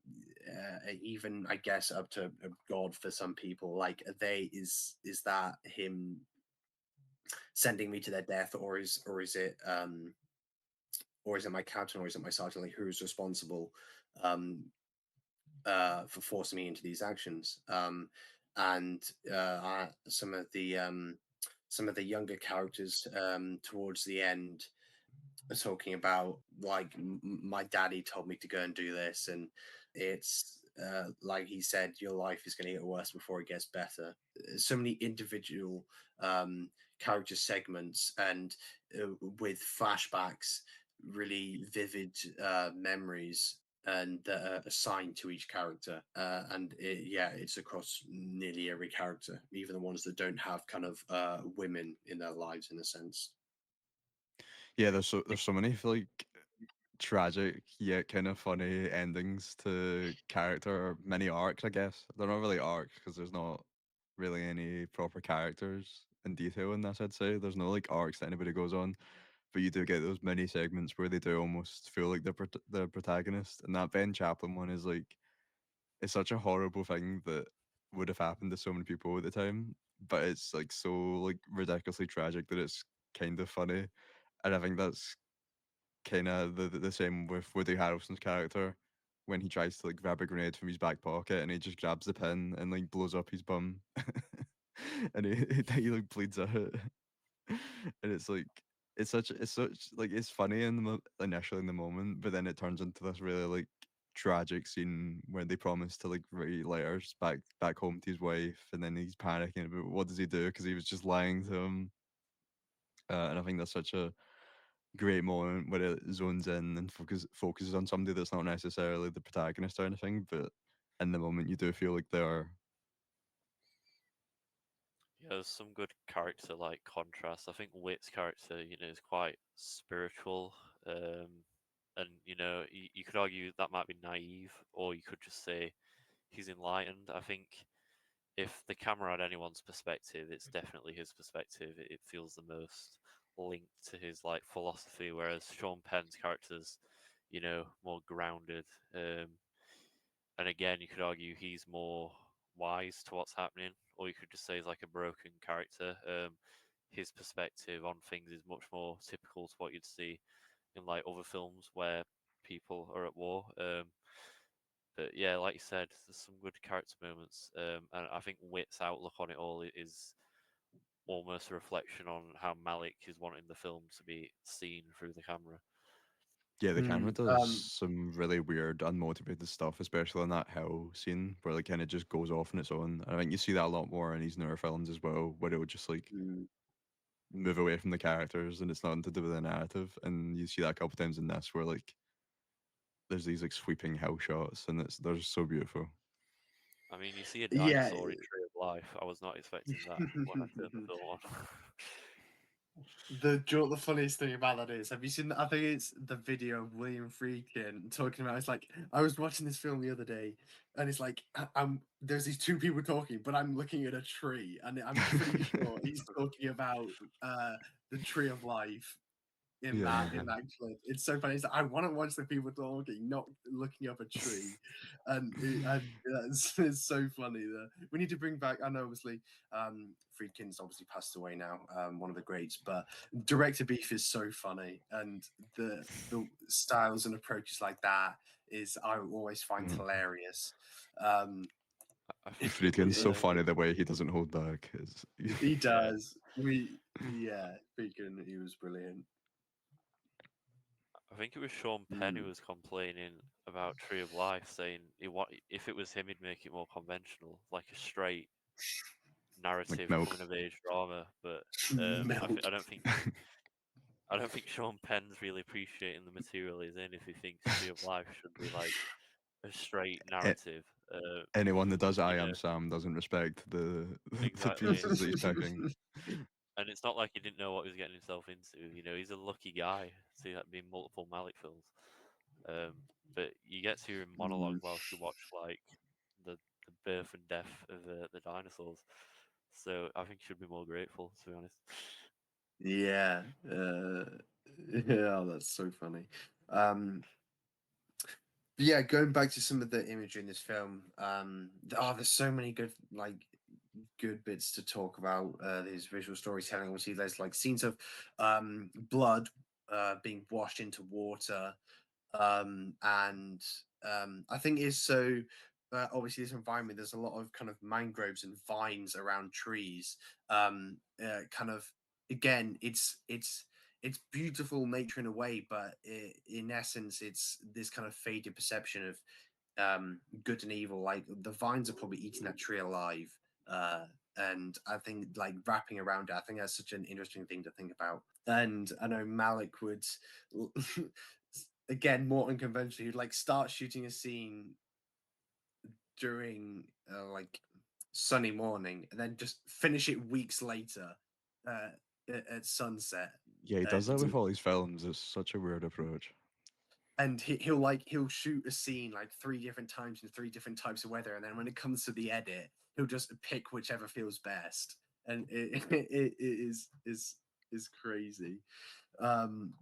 even I guess up to God for some people. Like they is that him sending me to their death, or is it my captain, or is it my sergeant? Like who's responsible um, for forcing me into these actions? And some of the younger characters towards the end are talking about like my daddy told me to go and do this, and it's like he said, your life is going to get worse before it gets better. So many individual character segments, and with flashbacks, really vivid memories, and that are assigned to each character. Yeah, it's across nearly every character, even the ones that don't have kind of women in their lives in a sense. Yeah, there's so many like tragic yet kind of funny endings to character or mini arcs, I guess. They're not really arcs because there's not really any proper characters in detail in this, I'd say. There's no like arcs that anybody goes on, but you do get those mini segments where they do almost feel like the protagonist. And that Ben Chaplin one is like, it's such a horrible thing that would have happened to so many people at the time, but it's like so like ridiculously tragic that it's kind of funny. And I think that's kind of the same with Woody Harrelson's character when he tries to like grab a grenade from his back pocket and he just grabs the pin and like blows up his bum, and he like bleeds out, and it's like it's such like it's funny in the initially in the moment, but then it turns into this really like tragic scene where they promise to like write letters back home to his wife, and then he's panicking about what does he do because he was just lying to him. And I think that's such a great moment where it zones in and focuses on somebody that's not necessarily the protagonist or anything, but in the moment you do feel like they are. Yeah, there's some good character like contrast. I think Wit's character, is quite spiritual, and you could argue that might be naive, or you could just say he's enlightened. I think if the camera had anyone's perspective, it's definitely his perspective. It feels the most linked to his like philosophy, whereas Sean Penn's character's, more grounded. And again, you could argue he's more wise to what's happening, or you could just say he's like a broken character. His perspective on things is much more typical to what you'd see in like other films where people are at war. But yeah, like you said, there's some good character moments, and I think Wit's outlook on it all is almost a reflection on how Malick is wanting the film to be seen through the camera. Yeah, the camera Mm, does some really weird, unmotivated stuff, especially in that hell scene where it kind of just goes off on its own. And I think you see that a lot more in these newer films as well, where it would just like mm. move away from the characters and it's nothing to do with the narrative. And you see that a couple times in this, where like there's these like sweeping hell shots, and they're just so beautiful. I mean, you see a Yeah. dinosaur in Tree of Life. I was not expecting that when I turned the film on. The funniest thing about that is, have you seen? I think it's the video of William Friedkin talking about. It's like I was watching this film the other day, and it's like there's these two people talking, but I'm looking at a tree, and I'm pretty sure he's talking about the Tree of Life in Yeah, that clip. It's so funny. It's like, I want to watch the people talking, not looking up a tree, and it's so funny. That we need to bring back. I know, obviously, Friedkin's obviously passed away now, one of the greats, but director beef is so funny, and the styles and approaches like that is I always find mhm. hilarious. I think it Friedkin's was. so funny the way he doesn't hold back. It's, He Yeah, does. Yeah, Friedkin, he was brilliant. I think it was Sean Penn who Mm. was complaining about Tree of Life, saying if it was him, he'd make it more conventional, like a straight like narrative milk. coming of age drama. But Milk. I don't think Sean Penn's really appreciating the material he's in if he thinks Tree of Life should be like a straight A- narrative. Anyone that does You I know, Am Sam doesn't respect the exactly. pieces that he's picking. And it's not like he didn't know what he was getting himself into. He's a lucky guy to have been multiple Malick films. Um, but you get to hear him monologue Mm. whilst you watch like the birth and death of the dinosaurs. So I think you should be more grateful, to be honest. Yeah, yeah, that's so funny. Um, yeah, going back to some of the imagery in this film, there's so many good bits to talk about. These visual storytelling. Obviously, there's like scenes of blood being washed into water, and I think is so. Obviously, this environment, there's a lot of kind of mangroves and vines around trees. Kind of again, it's beautiful nature in a way, but in essence, it's this kind of faded perception of good and evil. Like the vines are probably eating that tree alive, uh, and I think like wrapping around it. I think that's such an interesting thing to think about. And I know Malik would again more unconventional. He'd like start shooting a scene during like sunny morning, and then just finish it weeks later uh, at sunset. Yeah, he does that And with all these films. It's such a weird approach. he'll shoot a scene like three different times in three different types of weather, and then when it comes to the edit, he'll just pick whichever feels best, and it is crazy. Um,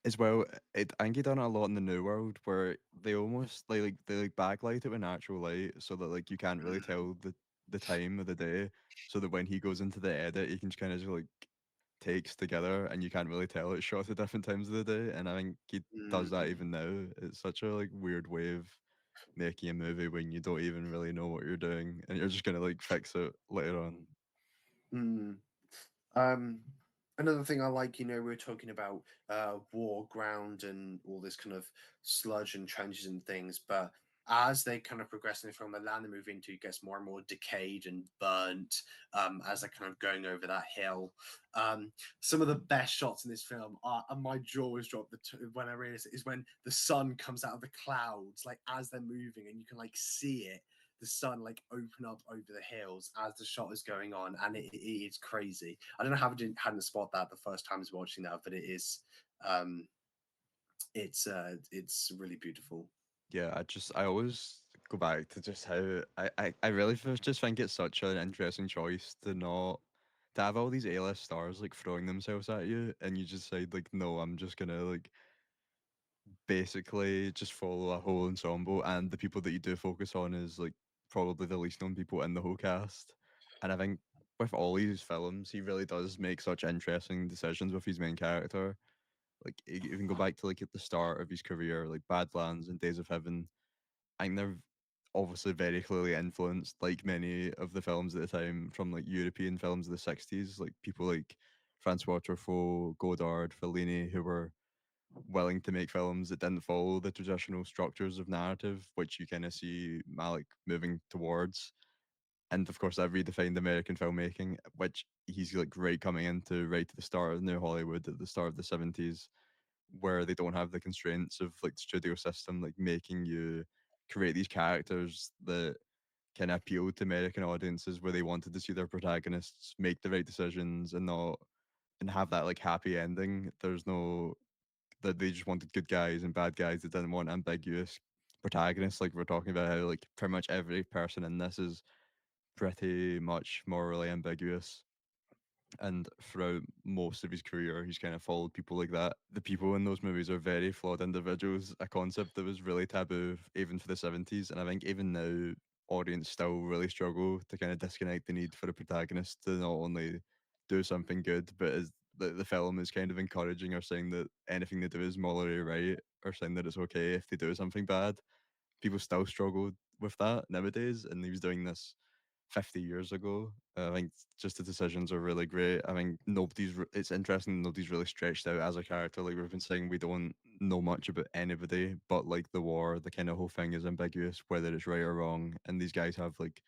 As well, I think he done it a lot in the New World where they almost they like backlight it with natural light so that like you can't really tell the time of the day. So that when he goes into the edit, he can just kind of just like takes together and you can't really tell it's shot at different times of the day. And I think he does that mm, even now. It's such a like weird way of making a movie when you don't even really know what you're doing and you're just gonna like fix it later on. mm. Um, Another thing I like, we were talking about war ground and all this kind of sludge and trenches and things, but as they kind of progress in the film, the land they move into gets more and more decayed and burnt as they're kind of going over that hill. Some of the best shots in this film are, and my jaw was dropped when I realized it, is when the sun comes out of the clouds, like as they're moving, and you can like see it, the sun like open up over the hills as the shot is going on, and it is crazy. I don't know how I hadn't spot that the first time I was watching that, but it is, um, it's really beautiful. Yeah, I always go back to just how I really just think it's such an interesting choice to not to have all these A-list stars like throwing themselves at you, and you just say like, no, I'm just gonna like basically just follow a whole ensemble, and the people that you do focus on is like probably the least known people in the whole cast. And I think with all these films, he really does make such interesting decisions with his main character. Like you can go back to like at the start of his career, like Badlands and Days of Heaven. I think they're obviously very clearly influenced, like many of the films at the time, from like European films of the '60s, like people like Francois Truffaut, Godard, Fellini, who were willing to make films that didn't follow the traditional structures of narrative, which you kind of see Malik moving towards. And of course, that redefined American filmmaking, which he's like right coming into right at the start of New Hollywood at the start of the '70s, where they don't have the constraints of like the studio system, like making you create these characters that can appeal to American audiences, where they wanted to see their protagonists make the right decisions and not and have that like happy ending. There's no that they just wanted good guys and bad guys. They didn't want ambiguous protagonists. Like we're talking about how like pretty much every person in this is pretty much morally ambiguous. And throughout most of his career, he's kind of followed people like that. The people in those movies are very flawed individuals, a concept that was really taboo even for the '70s. And I think even now, audience still really struggle to kind of disconnect the need for a protagonist to not only do something good, but as the film is kind of encouraging or saying that anything they do is morally right, or saying that it's okay if they do something bad. People still struggle with that nowadays, and he was doing this 50 years ago. I think just the decisions are really great. I think it's interesting nobody's really stretched out as a character. Like we've been saying, we don't know much about anybody, but like the war, the kind of whole thing is ambiguous, whether it's right or wrong. And these guys have like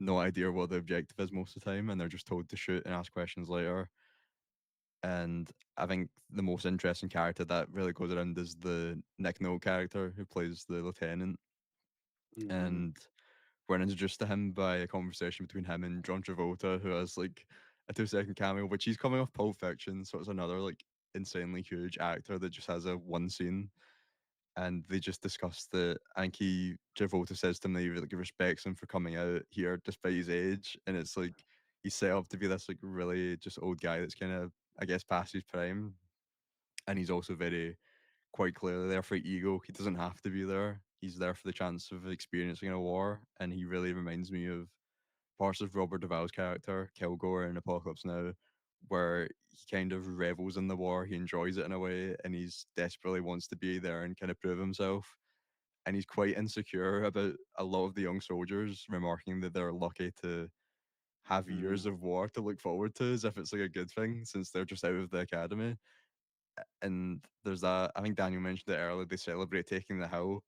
no idea what the objective is most of the time, and they're just told to shoot and ask questions later. And I think the most interesting character that really goes around is the Nick Nolte character who plays the lieutenant. Mm. And we're introduced to him by a conversation between him and John Travolta, who has like a 2-second cameo, which he's coming off Pulp Fiction, so it's another like insanely huge actor that just has a one scene. And they just discussed that. I think Travolta says to him that he like respects him for coming out here despite his age, and it's like he's set up to be this like really just old guy that's kind of I guess past his prime, and he's also very quite clearly there for ego. He doesn't have to be there. He's there for the chance of experiencing a war, and he really reminds me of parts of Robert Duvall's character, Kilgore in Apocalypse Now, where he kind of revels in the war. He enjoys it in a way, and he's desperately wants to be there and kind of prove himself. And he's quite insecure about a lot of the young soldiers, remarking that they're lucky to have Mm. years of war to look forward to, as if it's like a good thing since they're just out of the academy. And there's that. I think Daniel mentioned it earlier. They celebrate taking the hill,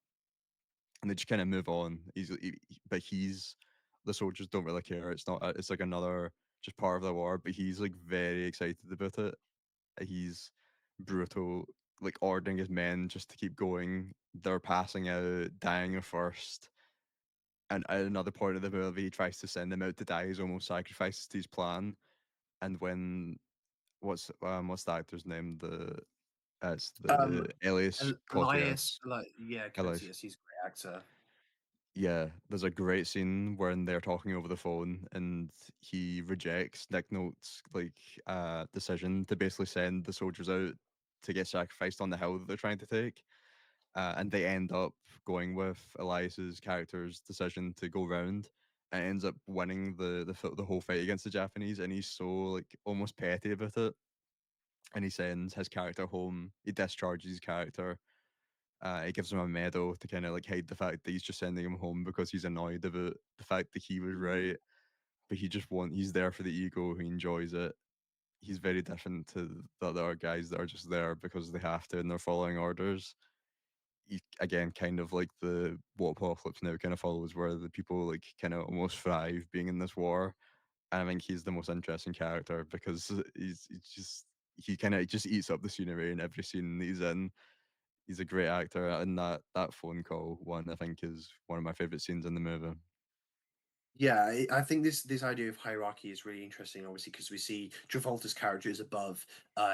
and they just kind of move on. But he's the soldiers don't really care. It's not. It's like another just part of the war. But he's like very excited about it. He's brutal, like ordering his men just to keep going. They're passing out, dying of thirst. And at another point of the movie, he tries to send them out to die. He's almost sacrifices his plan. And when what's the actor's name? It's Um, the Elias Elias, Koteas. like, yeah, Elias. Courteous, he's a great actor. Yeah, there's a great scene when they're talking over the phone and he rejects Nick Nolte's like decision to basically send the soldiers out to get sacrificed on the hill that they're trying to take. And they end up going with Elias's character's decision to go round and ends up winning the whole fight against the Japanese, and he's so like almost petty about it. And he sends his character home. He discharges his character. He gives him a medal to kind of like hide the fact that he's just sending him home because he's annoyed about the fact that he was Mm. right. But he's there for the ego. He enjoys it. he's very different to the other guys that are just there because they have to and they're following orders. He, again, kind of like the what Apocalypse Now kind of follows, where the people like kind of almost thrive being in this war. And I think he's the most interesting character because he's just he kind of just eats up the scenery in every scene that he's in. He's a great actor, and that phone call one I think is one of my favorite scenes in the movie. Yeah, I think this idea of hierarchy is really interesting, obviously, because we see Travolta's character is above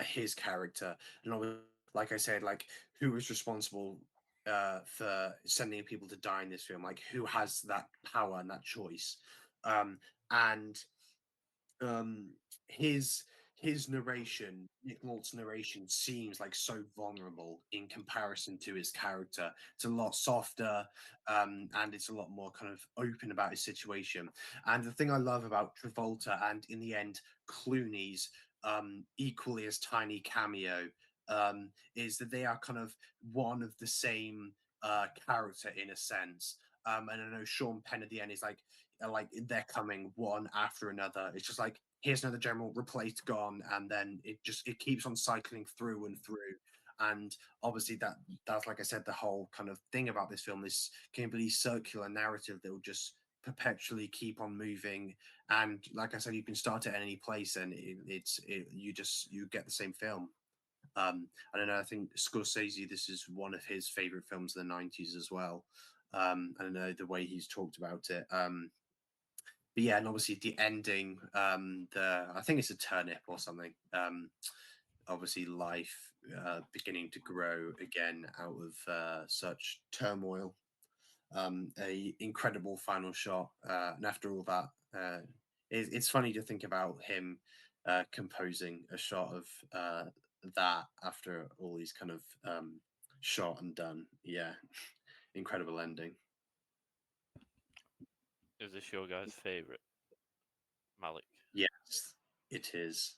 his character, and like I said, like who is responsible for sending people to die in this film? Like who has that power and that choice? And um his his narration, Nick Nolte's narration, seems like so vulnerable in comparison to his character. It's a lot softer, and it's a lot more kind of open about his situation. And the thing I love about Travolta and in the end Clooney's equally as tiny cameo is that they are kind of one of the same character in a sense. And I know Sean Penn at the end is like they're coming one after another. It's just like here's another general replaced, gone, and then it keeps on cycling through and through. And obviously that's like I said, the whole kind of thing about this film, this completely circular narrative that will just perpetually keep on moving. And like I said, you can start at any place, and you get the same film. I don't know. I think Scorsese, this is one of his favorite films of the '90s as well. I don't know the way he's talked about it. But yeah, and obviously the ending, I think it's a turnip or something. Obviously life beginning to grow again out of such turmoil. A incredible final shot, and after all that, it's funny to think about him composing a shot of that after all he's kind of shot and done. Yeah, incredible ending. Is this your guys' favorite Malik? Yes, it is.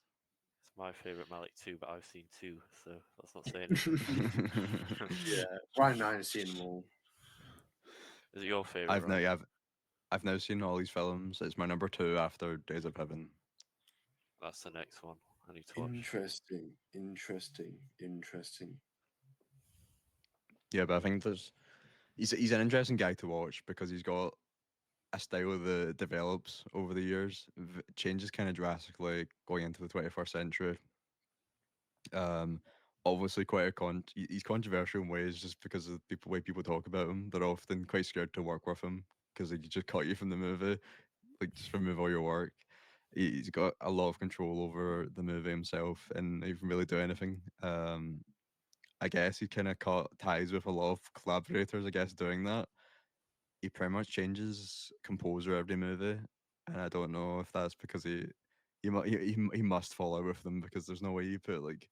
It's my favorite Malik too, but I've seen two, so that's not saying anything. Yeah, Ryan and I have seen them all. Is it your favorite? I've now Ryan? yeah, I've now seen all these films. It's my number two after Days of Heaven. That's the next one I need to watch. Interesting. Yeah, but I think he's an interesting guy to watch because he's got a style that develops over the years, changes kind of drastically going into the 21st century. Um, Obviously quite he's controversial in ways just because of the way people talk about him. They're often quite scared to work with him because he could just cut you from the movie, like just remove all your work. He's got a lot of control over the movie himself, and he can really do anything. I guess he kind of cut ties with a lot of collaborators. I guess doing that, he pretty much changes composer every movie, and I don't know if that's because he must fall out with them because there's no way you put like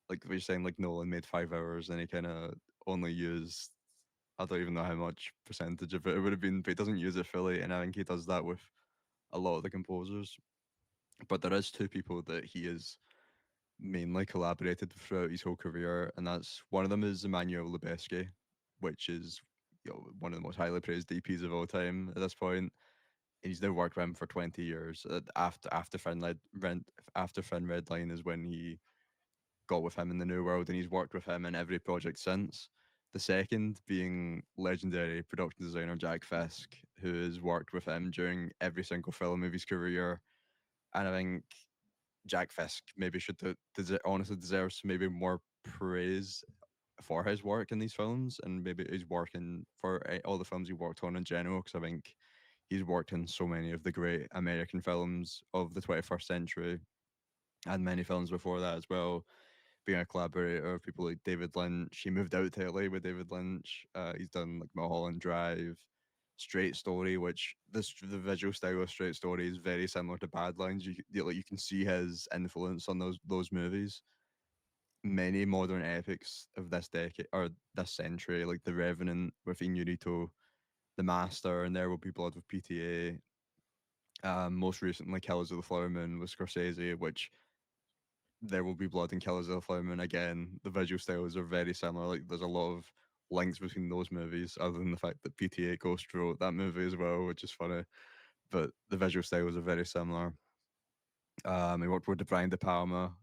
what you're saying, like Nolan made 5 hours and he kind of only used, I don't even know how much percentage of it would have been, but he doesn't use it fully, and I think he does that with a lot of the composers. But there is two people that he is mainly collaborated throughout his whole career, and that's one of them is Emmanuel Lubezki, which is, one of the most highly praised DPs of all time at this point. And he's now worked with him for 20 years. After Thin Red Line is when he got with him in the New World, and he's worked with him in every project since. The second being legendary production designer Jack Fisk, who has worked with him during every single film of his career. And I think Jack Fisk maybe honestly deserves maybe more praise for his work in these films, and maybe his work for all the films he worked on in general, because I think he's worked in so many of the great American films of the 21st century and many films before that as well. Being a collaborator of people like David Lynch, he moved out to LA with David Lynch. He's done like Mulholland Drive, Straight Story, which the visual style of Straight Story is very similar to Badlands. You can see his influence on those movies. Many modern epics of this decade or this century, like The Revenant with Inarritu, The Master, and There Will Be Blood with PTA. Most recently, Killers of the Flower Moon with Scorsese, which There Will Be Blood and Killers of the Flower Moon, again, the visual styles are very similar. Like there's a lot of links between those movies, other than the fact that PTA Ghost wrote that movie as well, which is funny. But the visual styles are very similar. He worked with Brian De Palma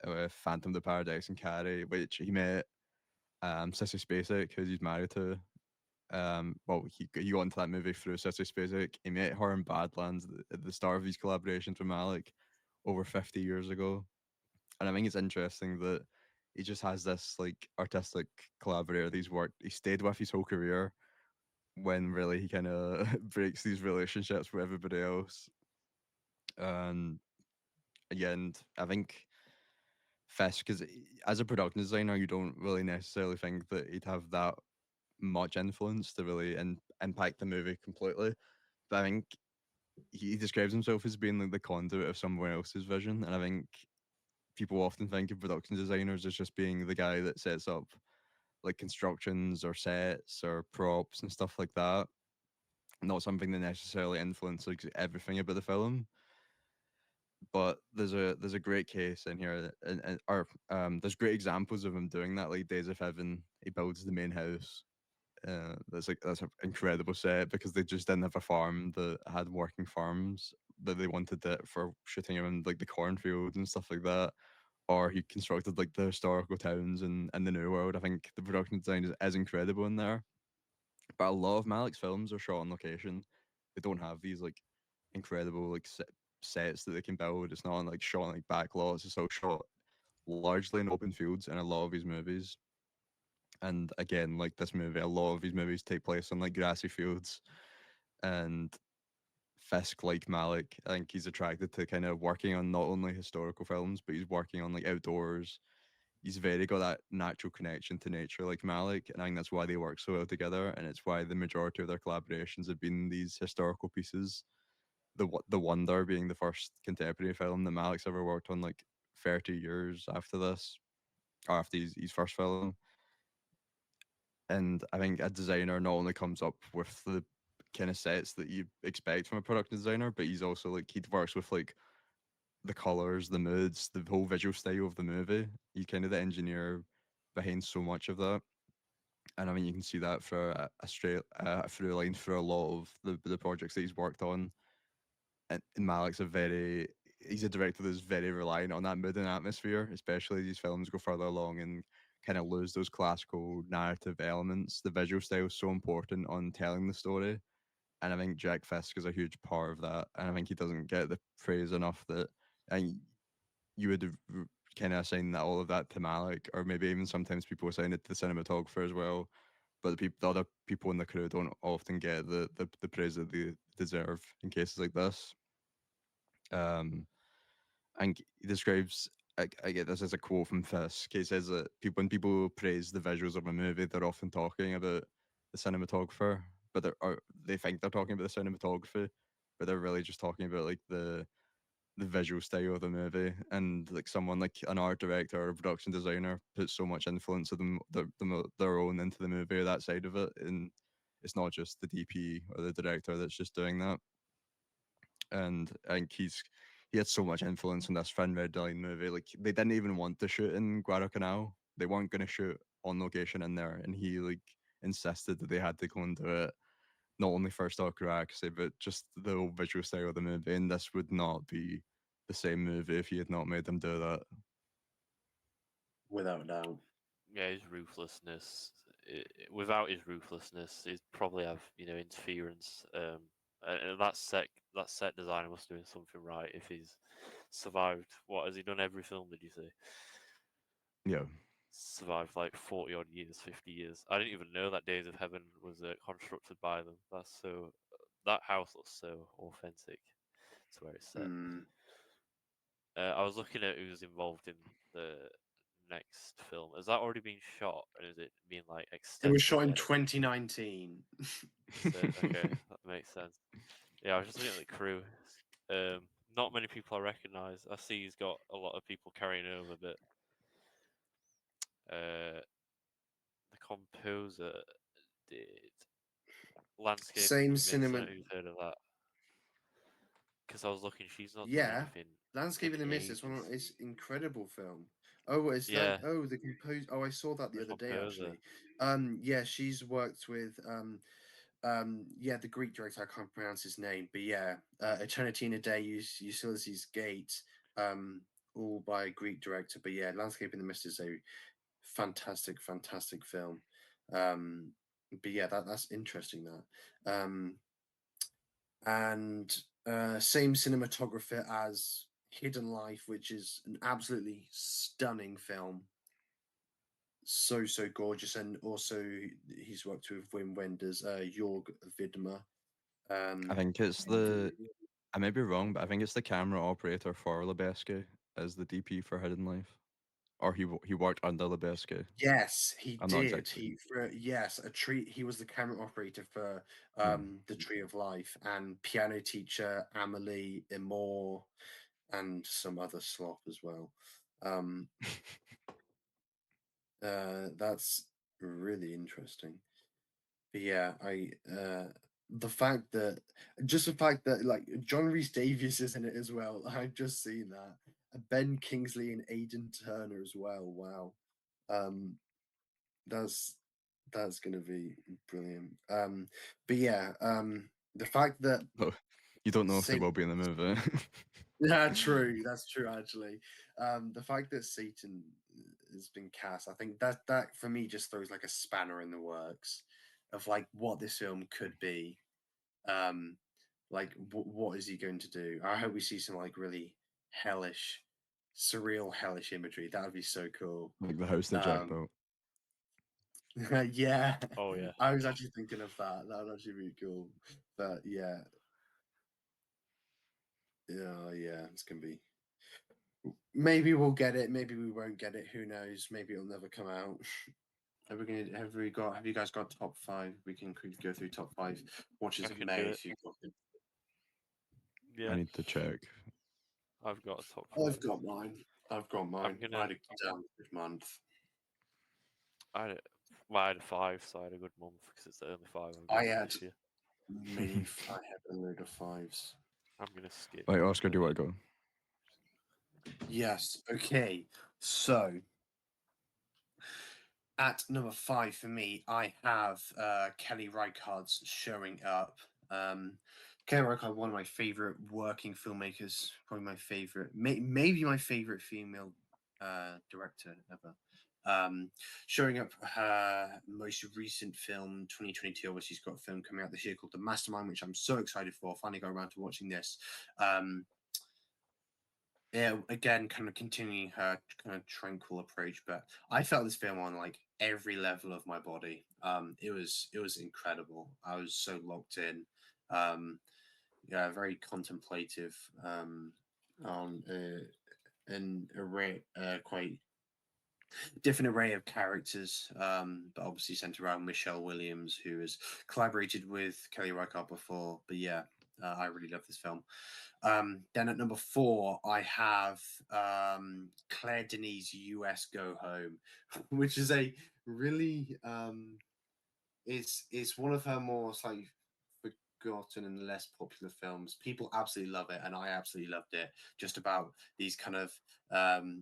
with Phantom of the Paradise and Carrie, which he met Sissy Spacek, who he's married to. Well, he got into that movie through Sissy Spacek. He met her in Badlands at the start of his collaborations with Malick over 50 years ago. And I think it's interesting that he just has this like artistic collaborator that he stayed with his whole career when really he kind of breaks these relationships with everybody else. And again, I think Fisk, because as a production designer, you don't really necessarily think that he'd have that much influence to really impact the movie completely. But I think he describes himself as being like the conduit of someone else's vision, and I think people often think of production designers as just being the guy that sets up like constructions or sets or props and stuff like that. Not something that necessarily influences like, everything about the film. But there's a great case in here, there's great examples of him doing that. Like Days of Heaven, he builds the main house. That's an incredible set because they just didn't have a farm that had working farms that they wanted it for shooting around like the cornfields and stuff like that. Or he constructed like the historical towns in the New World. I think the production design is incredible in there. But a lot of Malick's films are shot on location. They don't have these like incredible like sets that they can build. It's not like shot on like back lots. It's all shot largely in open fields in a lot of his movies. And again, like this movie, a lot of his movies take place on like grassy fields. And Fisk, like Malick, I think he's attracted to kind of working on not only historical films, but he's working on like outdoors. He's very got that natural connection to nature, like Malick, and I think that's why they work so well together. And it's why the majority of their collaborations have been these historical pieces. The Wonder being the first contemporary film that Malick's ever worked on, like 30 years after this, or after his first film. And I think a designer not only comes up with the kind of sets that you expect from a production designer, but he's also like he works with like the colors, the moods, the whole visual style of the movie. He's kind of the engineer behind so much of that. And I mean, you can see that for a straight through line for a lot of the projects that he's worked on. And Malick's he's a director that's very reliant on that mood and atmosphere, especially as these films go further along and kind of lose those classical narrative elements. The visual style is so important on telling the story. And I think Jack Fisk is a huge part of that. And I think he doesn't get the praise enough that I think you would kind of assign that all of that to Malick, or maybe even sometimes people assign it to the cinematographer as well. But the other people in the crew don't often get the praise that they deserve in cases like this. Um, and he describes, I get this as a quote from Fisk. He says that when people praise the visuals of a movie, they're often talking about the cinematographer, but they think they're talking about the cinematography, but they're really just talking about like the visual style of the movie. And like someone like an art director or a production designer puts so much influence of their own into the movie or that side of it, and it's not just the DP or the director that's just doing that. And I think he had so much influence in this Thin Red Line movie. Like they didn't even want to shoot in Guadalcanal. They weren't going to shoot on location in there, and he like insisted that they had to go and do it. Not only for historical accuracy, but just the whole visual style of the movie. And this would not be the same movie if he had not made them do that. Without a doubt. Yeah, his ruthlessness. Without his ruthlessness, he'd probably have interference. And that set designer must have doing something right if he's survived. What has he done? Every film? Did you say? Yeah. Survived like 40 odd years, 50 years. I didn't even know that Days of Heaven was constructed by them. That house looks so authentic to where it's set. Mm. I was looking at who's involved in the next film. Has that already been shot, and is it being like It extended? was shot in yet? 2019. Okay, that makes sense. Yeah, I was just looking at the crew. Not many people I recognise. I see he's got a lot of people carrying over, but the composer did landscape Same image. I don't cinema. know who's heard of that. Because I was looking, she's not done Yeah, anything. Landscape in the Mist is ages. is incredible film. Oh, is Yeah. that? Oh, the compose. Oh, I saw that the other day composer. actually. Yeah, she's worked with yeah, the Greek director. I can't pronounce his name, but yeah, Eternity in a Day, Ulysses Gate, all by a Greek director. But yeah, Landscape in the Mist is a fantastic, fantastic film. But yeah, that's interesting. That and same cinematographer as Hidden Life, which is an absolutely stunning film. So gorgeous, and also he's worked with Wim Wenders, Jorg Vidmer. I think it's I may be wrong, but I think it's the camera operator for Lebesky as the DP for Hidden Life, or he worked under Lebesky. Yes, he I'm not did. exactly. Yes, a tree. He was the camera operator for Hmm. the Tree of Life, and piano teacher Amelie Imore, and some other slop as well. Um, that's really interesting. But yeah, the fact that like John Rhys Davies is in it as well. I've just seen that. Ben Kingsley and Aidan Turner as well. Wow. Um, that's gonna be brilliant. But yeah, the fact that Oh, you don't know if they Satan, will be in the movie. yeah, true, that's true actually. The fact that Satan has been cast, I think that for me just throws like a spanner in the works of like what this film could be. Um, like what is he going to do? I hope we see some like really hellish, surreal, hellish imagery. That would be so cool. Like the house that Jack Um, built. yeah, Oh yeah. I was actually thinking of that. That would actually be cool. But yeah, yeah, it's gonna be. Maybe we'll get it. Maybe we won't get it. Who knows? Maybe it'll never come out. Have you guys got top five? We can quickly go through top five watches I of can May do it. if you've got them. I Yeah, need to check. I've got a top I've five. got mine. I've got mine. I'm I gonna. had a damn good month. I had, well, I had a 5, so I had a good month because it's the only 5 I've I got had this year. I had a load of fives. I'm gonna skip. Right, Oscar, do you want to go? Yes. Okay. So at number 5 for me, I have Kelly Reichardt's Showing Up. Kelly Reichardt, one of my favorite working filmmakers, probably my favorite, maybe my favorite female director ever. Showing Up, her most recent film, 2022. Obviously, she's got a film coming out this year called The Mastermind, which I'm so excited for. Finally got around to watching this. Yeah, again, kind of continuing her kind of tranquil approach, but I felt this film on like every level of my body. It was incredible. I was so locked in. Um, yeah, very contemplative. On an array, quite different array of characters, but obviously centered around Michelle Williams, who has collaborated with Kelly Reichardt before. But yeah, I really love this film. Then at number 4, I have Claire Denis' US Go Home, which is a really it's one of her more slightly forgotten and less popular films. People absolutely love it, and I absolutely loved it. Just about these kind of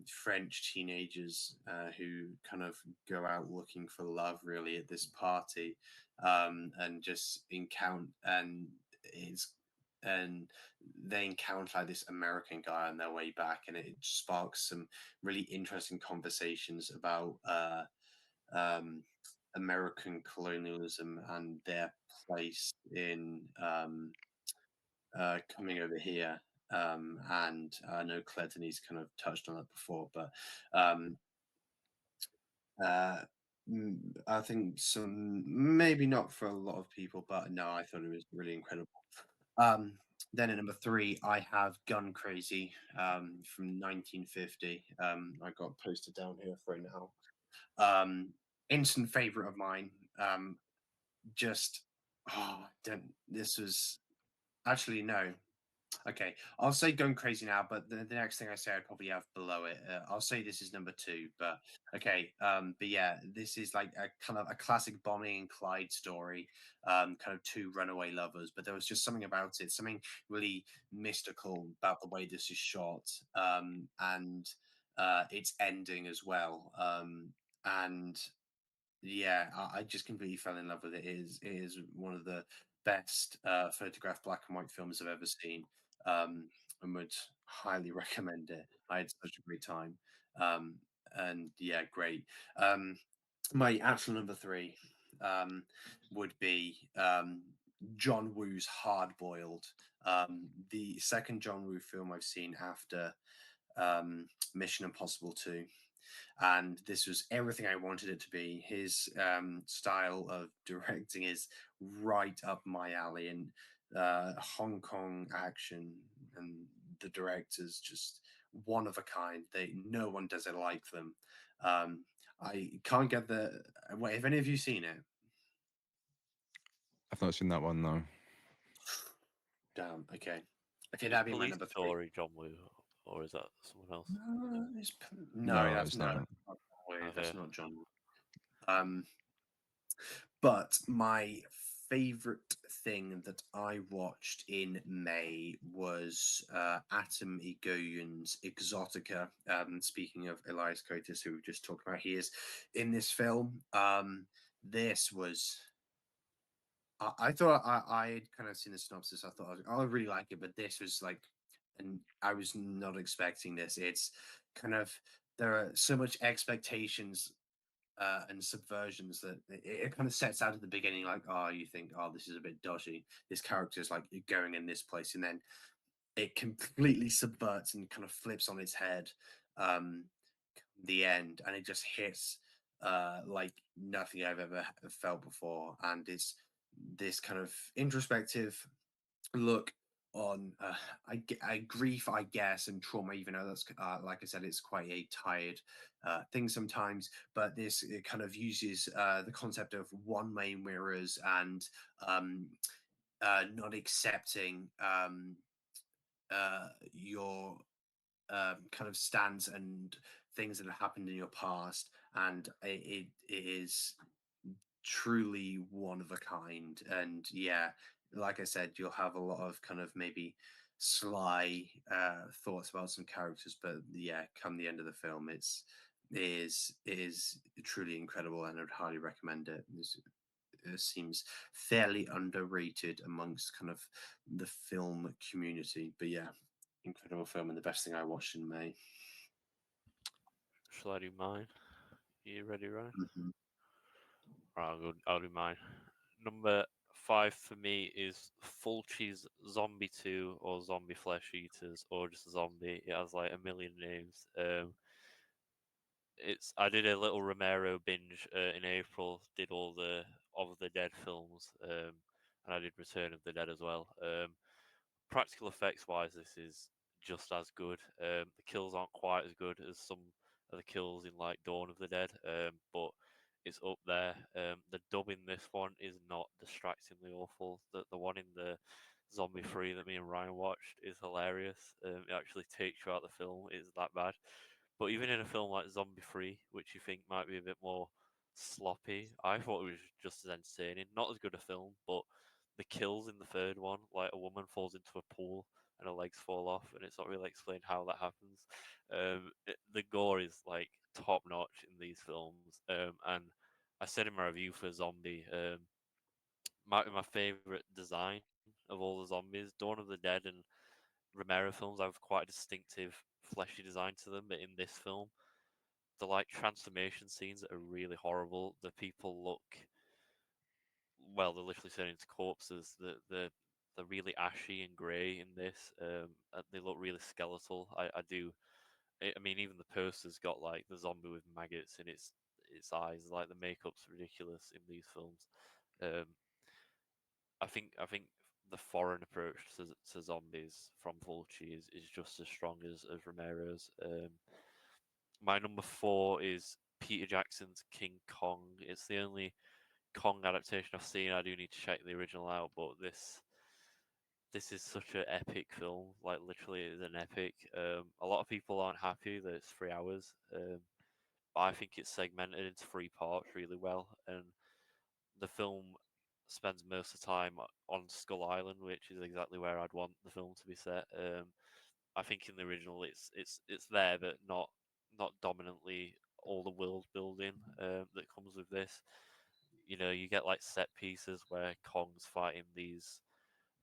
French teenagers who kind of go out looking for love, really, at this party, and just encounter it's and they encounter like this American guy on their way back, and it sparks some really interesting conversations about um, American colonialism and their place in coming over here. And I know Claire Denis kind of touched on that before, but um, uh, I think some maybe not for a lot of people, but no, I thought it was really incredible. Um, then at number 3, I have Gun Crazy from 1950. I got posted down here for it now. Instant favorite of mine. Just don't, this was actually no. Okay, I'll say Going Crazy now, but the next thing I say I'd probably have below it. I'll say this is number 2, but okay. But yeah, this is like a kind of a classic Bonnie and Clyde story, kind of two runaway lovers. But there was just something about it, something really mystical about the way this is shot, and its ending as well. And yeah, I just completely fell in love with it. It is one of the best photographed black and white films I've ever seen. Um, and would highly recommend it. I had such a great time. Um, and yeah, great. Um, my actual number three would be John Woo's Hard Boiled, the second John Woo film I've seen after Mission Impossible 2. And this was everything I wanted it to be. His style of directing is right up my alley, and Hong Kong action, and the directors just one of a kind. No one does it like them. I can't get the. Wait, have any of you seen it? I've not seen that one though. Damn. Okay. Okay, Is that'd be my Police number three. Story John Woo, or is that someone else? No, No, that's it's no, not. that's Okay. not John. But my favorite thing that I watched in May was Atom Egoyan's Exotica. Speaking of Elias Koteas, who we just talked about, he is in this film. This was. I thought I had kind of seen the synopsis. I thought I would really like it, but this was like, and I was not expecting this. It's kind of there are so much expectations and subversions that it kind of sets out at the beginning, like, oh, you think, oh, this is a bit dodgy. This character is like going in this place, and then it completely subverts and kind of flips on its head. Um, the end, and it just hits like nothing I've ever felt before, and it's this kind of introspective look on grief, I guess, and trauma. Even though that's like I said, it's quite a tired thing sometimes. But this it kind of uses the concept of one-way mirrors and um, not accepting your kind of stance and things that have happened in your past, and it is truly one of a kind. And yeah, like I said, you'll have a lot of kind of maybe sly thoughts about some characters, but yeah, come the end of the film, it is truly incredible, and I would highly recommend it. It seems fairly underrated amongst kind of the film community, but yeah, incredible film and the best thing I watched in May. Shall I do mine? You ready, Ryan? Mhm. Right, I'll do mine. Number 5 for me is Full Cheese Zombie 2 or Zombie Flesh Eaters or just Zombie. It has like a million names. I did a little Romero binge in April. Did all the of the Dead films, and I did Return of the Dead as well. Practical effects wise, this is just as good. The kills aren't quite as good as some of the kills in like Dawn of the Dead, but it's up there. The dub in this one is not distractingly awful. The one in the Zombie Free that me and Ryan watched is hilarious. It actually takes you out of the film. It's that bad. But even in a film like Zombie Free, which you think might be a bit more sloppy, I thought it was just as entertaining. Not as good a film, but the kills in the third one, like a woman falls into a pool and her legs fall off, and it's not really explained how that happens. The gore is like top notch in these films, and I said in my review for Zombie, my favorite design of all the zombies, Dawn of the Dead and Romero films have quite a distinctive fleshy design to them, but in this film, the like transformation scenes are really horrible. The people look they're literally turning into corpses. They're really ashy and grey in this. They look really skeletal. I do. I mean, even the poster's got like the zombie with maggots in its eyes. Like the makeup's ridiculous in these films. Um, I think the foreign approach to zombies from Fulci is just as strong as Romero's. My number 4 is Peter Jackson's King Kong. It's the only Kong adaptation I've seen. I do need to check the original out, but this is such an epic film. Like literally, it is an epic. A lot of people aren't happy that it's 3 hours. But I think it's segmented into 3 parts really well, and the film spends most of the time on Skull Island, which is exactly where I'd want the film to be set. I think in the original, it's there, but not dominantly all the world building that comes with this. You know, you get like set pieces where Kong's fighting these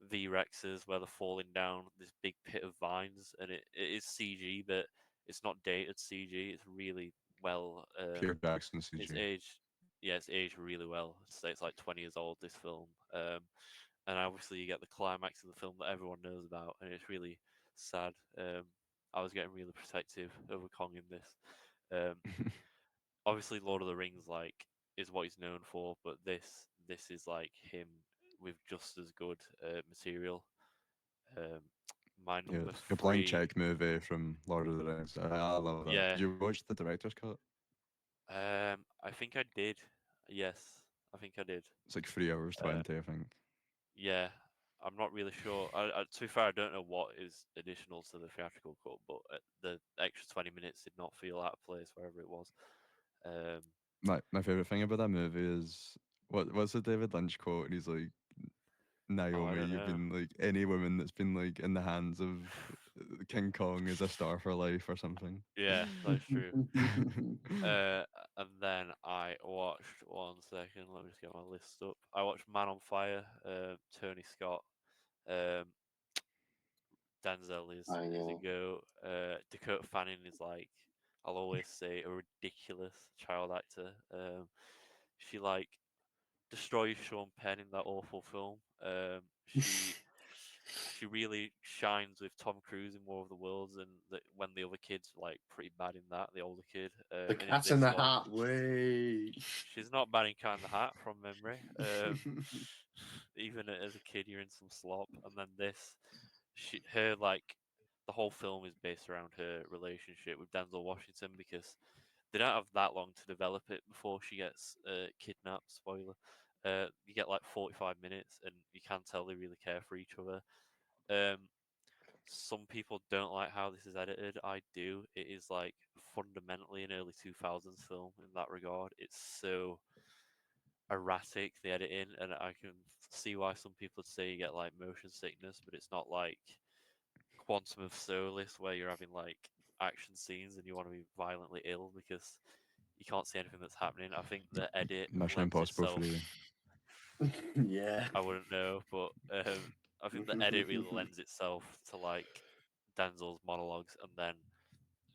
V-Rexes where they're falling down this big pit of vines, and it is CG, but it's not dated CG. It's really well. Pure Jackson It's CG. aged. Yeah, it's aged really well. I'd say it's like 20 years old. This film, and obviously you get the climax of the film that everyone knows about, and it's really sad. I was getting really protective over Kong in this. Um, obviously, Lord of the Rings like is what he's known for, but this is like him with just as good material. Um, my Yeah, number it's like a blank three, check movie from Lord of the Rings. I love that. yeah. Did you watch the director's cut? I think I did. Yes, I think I did. It's like 3 hours Uh, 20, I think. yeah, I'm not really sure. To be fair, I don't know what is additional to the theatrical cut, but the extra 20 minutes did not feel out of place wherever it was. Um, My favorite thing about that movie is what's the David Lynch quote? And he's like, oh, I Naomi, don't you've know. been like any woman that's been like in the hands of King Kong is a star for life or something. Yeah, that's true. And then I watched 1 second. Let me just get my list up. I watched Man on Fire. Tony Scott. Um, Denzel Oh is a yeah. go. Dakota Fanning is like I'll always say a ridiculous child actor. She like destroys Sean Penn in that awful film. She really shines with Tom Cruise in War of the Worlds, and when the other kid's like pretty bad in that, the older kid, The and in Cat in this the one, Hat way. she's not bad in Cat in the Hat from memory. Even as a kid, you're in some slop, and then this, her like the whole film is based around her relationship with Denzel Washington because they don't have that long to develop it before she gets kidnapped. Spoiler. You get like 45 minutes, and you can tell they really care for each other. Um, some people don't like how this is edited. I do. It is like fundamentally an early 2000s film in that regard. It's so erratic, the editing, and I can see why some people would say you get like motion sickness, but it's not like Quantum of Solace where you're having like action scenes and you want to be violently ill because you can't see anything that's happening. I think the edit Mission lends Impossible itself. 3. Yeah. I wouldn't know, but I think the edit really lends itself to like Denzel's monologues, and then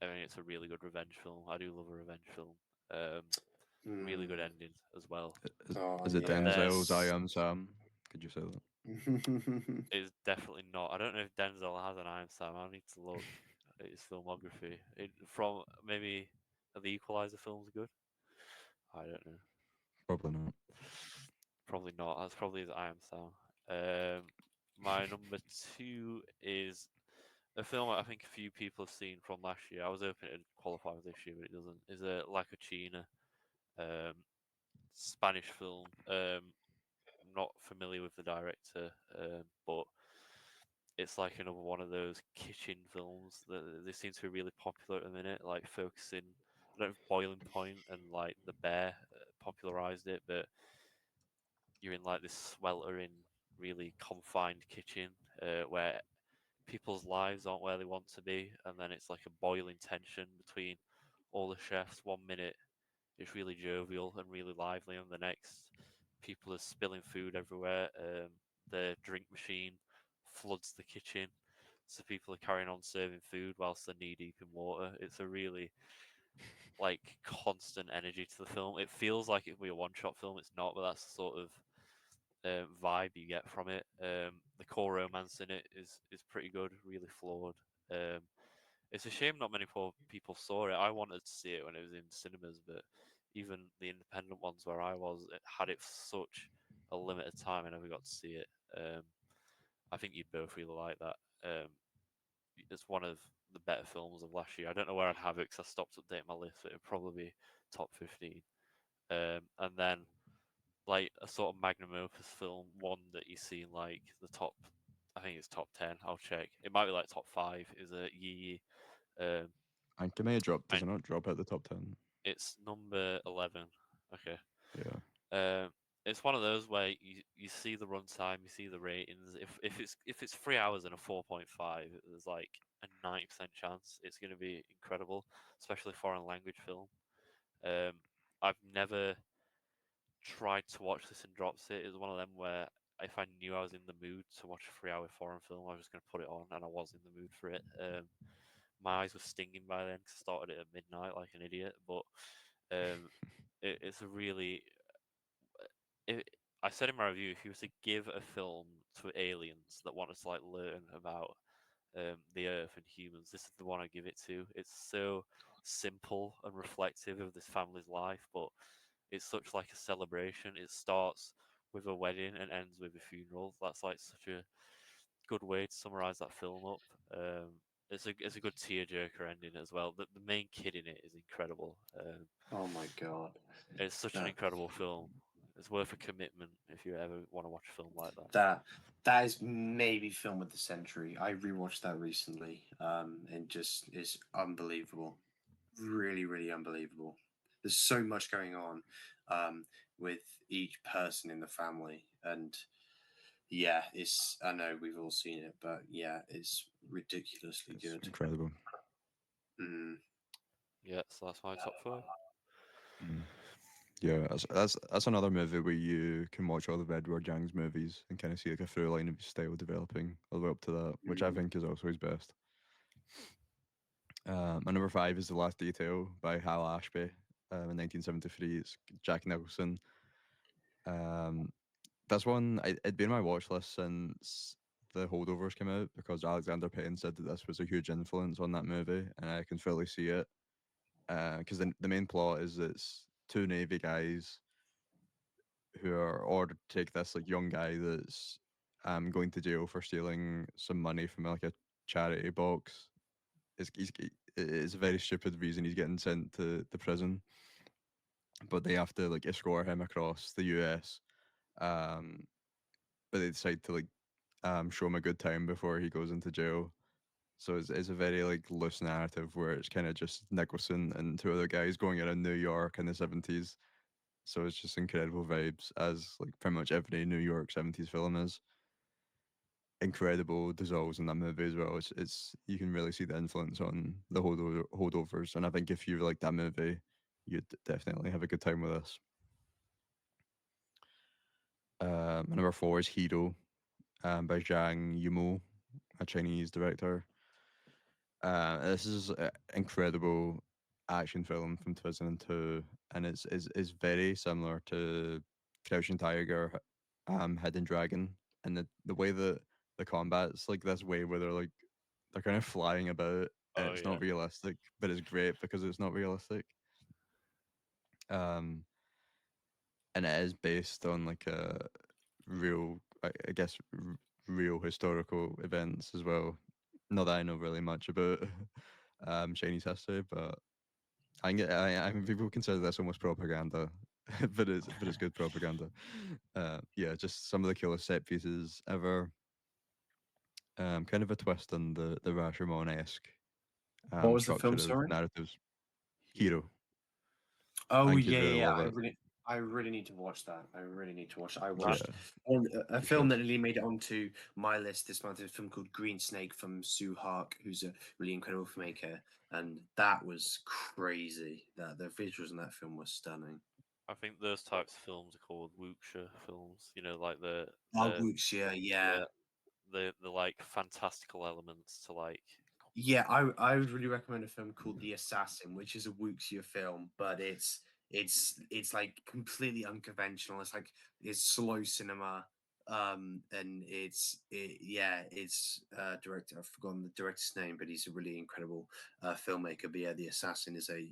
I mean it's a really good revenge film. I do love a revenge film. Um, really good ending as well. Oh Is it And then Denzel's I yes. Am Sam? Could you say that? it's definitely not. I don't know if Denzel has an Iron Sam. I need to look at his filmography. From maybe are the Equalizer films good? I don't know. Probably not. Probably not. That's probably his Iron Sam. My number two is a film I think a few people have seen from last year. I was hoping it'd qualify for this year, but it doesn't. Is a La Cucina, um, Spanish film. I'm not familiar with the director, but it's like another one of those kitchen films that they seem to be really popular at the minute, like focusing. I don't know if Boiling Point and like The Bear popularized it, but you're in like this sweltering, really confined kitchen where people's lives aren't where they want to be, and then it's like a boiling tension between all the chefs. 1 minute it's really jovial and really lively, and the next people are spilling food everywhere. The drink machine floods the kitchen, so people are carrying on serving food whilst they're knee deep in water. It's a really like constant energy to the film. It feels like it would be a one-shot film. It's not, but that's the sort of vibe you get from it. The core romance in it is pretty good, really flawed. Um, it's a shame not many people saw it. I wanted to see it when it was in cinemas, but even the independent ones where I was, it had it for such a limited time. I never got to see it. Um, I think you'd both really like that. It's one of the better films of last year. I don't know where I'd have it because I stopped updating my list, but it'd probably be top 15. And then like a sort of magnum opus film, one that you see in like the top, I think it's top 10. I'll check. It might be like top 5. Is a Yee. Um, And can I drop? Does and it not drop out the top 10? it's number 11. Okay. Yeah. It's one of those where you see the runtime, you see the ratings. If it's 3 hours and a 4.5, there's like a 90% chance it's going to be incredible, especially foreign language film. I've never tried to watch this and drops it. It's one of them where if I knew I was in the mood to watch a 3-hour foreign film, I was just going to put it on, and I was in the mood for it. My eyes were stinging by then because I started it at midnight like an idiot. But it's a really. It, I said in my review, if you were to give a film to aliens that wanted to like learn about the Earth and humans, this is the one I give it to. It's so simple and reflective of this family's life, but it's such like a celebration. It starts with a wedding and ends with a funeral. That's like such a good way to summarize that film up. It's a good tearjerker ending as well. The main kid in it is incredible. Oh my god. It's such an That incredible film. It's worth a commitment if you ever want to watch a film like that. that is maybe film of the century. I rewatched that recently, and just is unbelievable. Really, really unbelievable. There's so much going on, with each person in the family, and yeah, it's. I know we've all seen it, but yeah, it's ridiculously It's good. incredible. Mm. Yeah, so that's my top five. Mm. Yeah, that's another movie where you can watch all the Edward Jang's movies and kind of see like a through line of his style developing all the way up to that, which I Mm. think is also his best. My number five is The Last Detail by Hal Ashby in 1973. It's Jack Nicholson. Um, this one, it'd been on my watch list since The Holdovers came out because Alexander Payne said that this was a huge influence on that movie, and I can fully see it. Because the main plot is it's two Navy guys who are ordered to take this like young guy that's going to jail for stealing some money from like a charity box. It's a very stupid reason he's getting sent to the prison, but they have to like escort him across the US. Um, but they decide to like show him a good time before he goes into jail. So it's a very like loose narrative where it's kind of just Nicholson and two other guys going around New York in the 70s. So it's just incredible vibes, as like pretty much every New York 70s film is. Incredible dissolves in that movie as well. It's you can really see the influence on the holdovers, and I think if you like that movie, you'd definitely have a good time with this. My number four is Hero, by Zhang Yimou, a Chinese director. This is an incredible action film from 2002, and it's very similar to Crouching Tiger, Hidden Dragon, and the way that the combat's like this way where they're kind of flying about and Oh it's yeah. not realistic, but it's great because it's not realistic. Um, and it is based on like a real, I guess, real historical events as well. Not that I know really much about Chinese history, but I mean, people consider this almost propaganda, but it's good propaganda. Yeah, just some of the coolest set pieces ever. Kind of a twist on the Rashomon esque What was the structure film? of Sorry. narratives. Hero. Hero, I Oh think you'd yeah, really yeah, yeah. love it. I really need to watch that. I really need to watch it. I That watched Yeah, a you film should. that nearly made it onto my list this month. Is a film called Green Snake from Sue Hark, who's a really incredible filmmaker, and that was crazy. That the visuals in that film were stunning. I think those types of films are called wuxia films. You know, like Oh, the Wuxia, yeah, yeah the like fantastical elements to like. yeah. I would really recommend a film called The Assassin, which is a Wuxia film, but it's like completely unconventional. It's like it's slow cinema, and yeah, it's director. I've forgotten the director's name, but he's a really incredible filmmaker. But yeah, The Assassin is a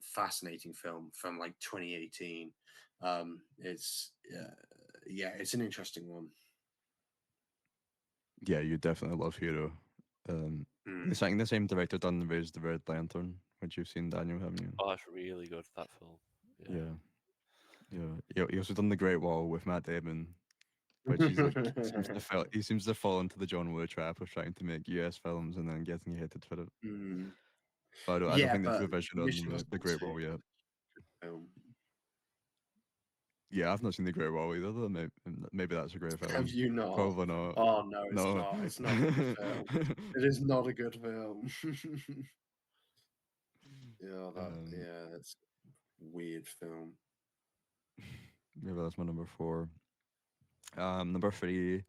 fascinating film from like 2018. It's yeah, it's an interesting one. Yeah, you definitely love Hero. Mm. I think the same director done Raise the Red Lantern, which you've seen, Daniel, haven't you? Oh, that's really good. That film. Yeah. Yeah, yeah. He also done The Great Wall with Matt Damon, which he's like he seems to fall into the John Woo trap of trying to make US films and then getting hated for it. Mm. But I don't Yeah, think there's but a vision on Mission the Impossible Great 2 Wall yet. film. Yeah, I've not seen the Great Wall either. Though. Maybe that's a great Have film. you not? Probably not. Oh no, it's No. not. It's not a good film. It is not a good film. um, yeah, it's a weird film. maybe that's my number four. Number three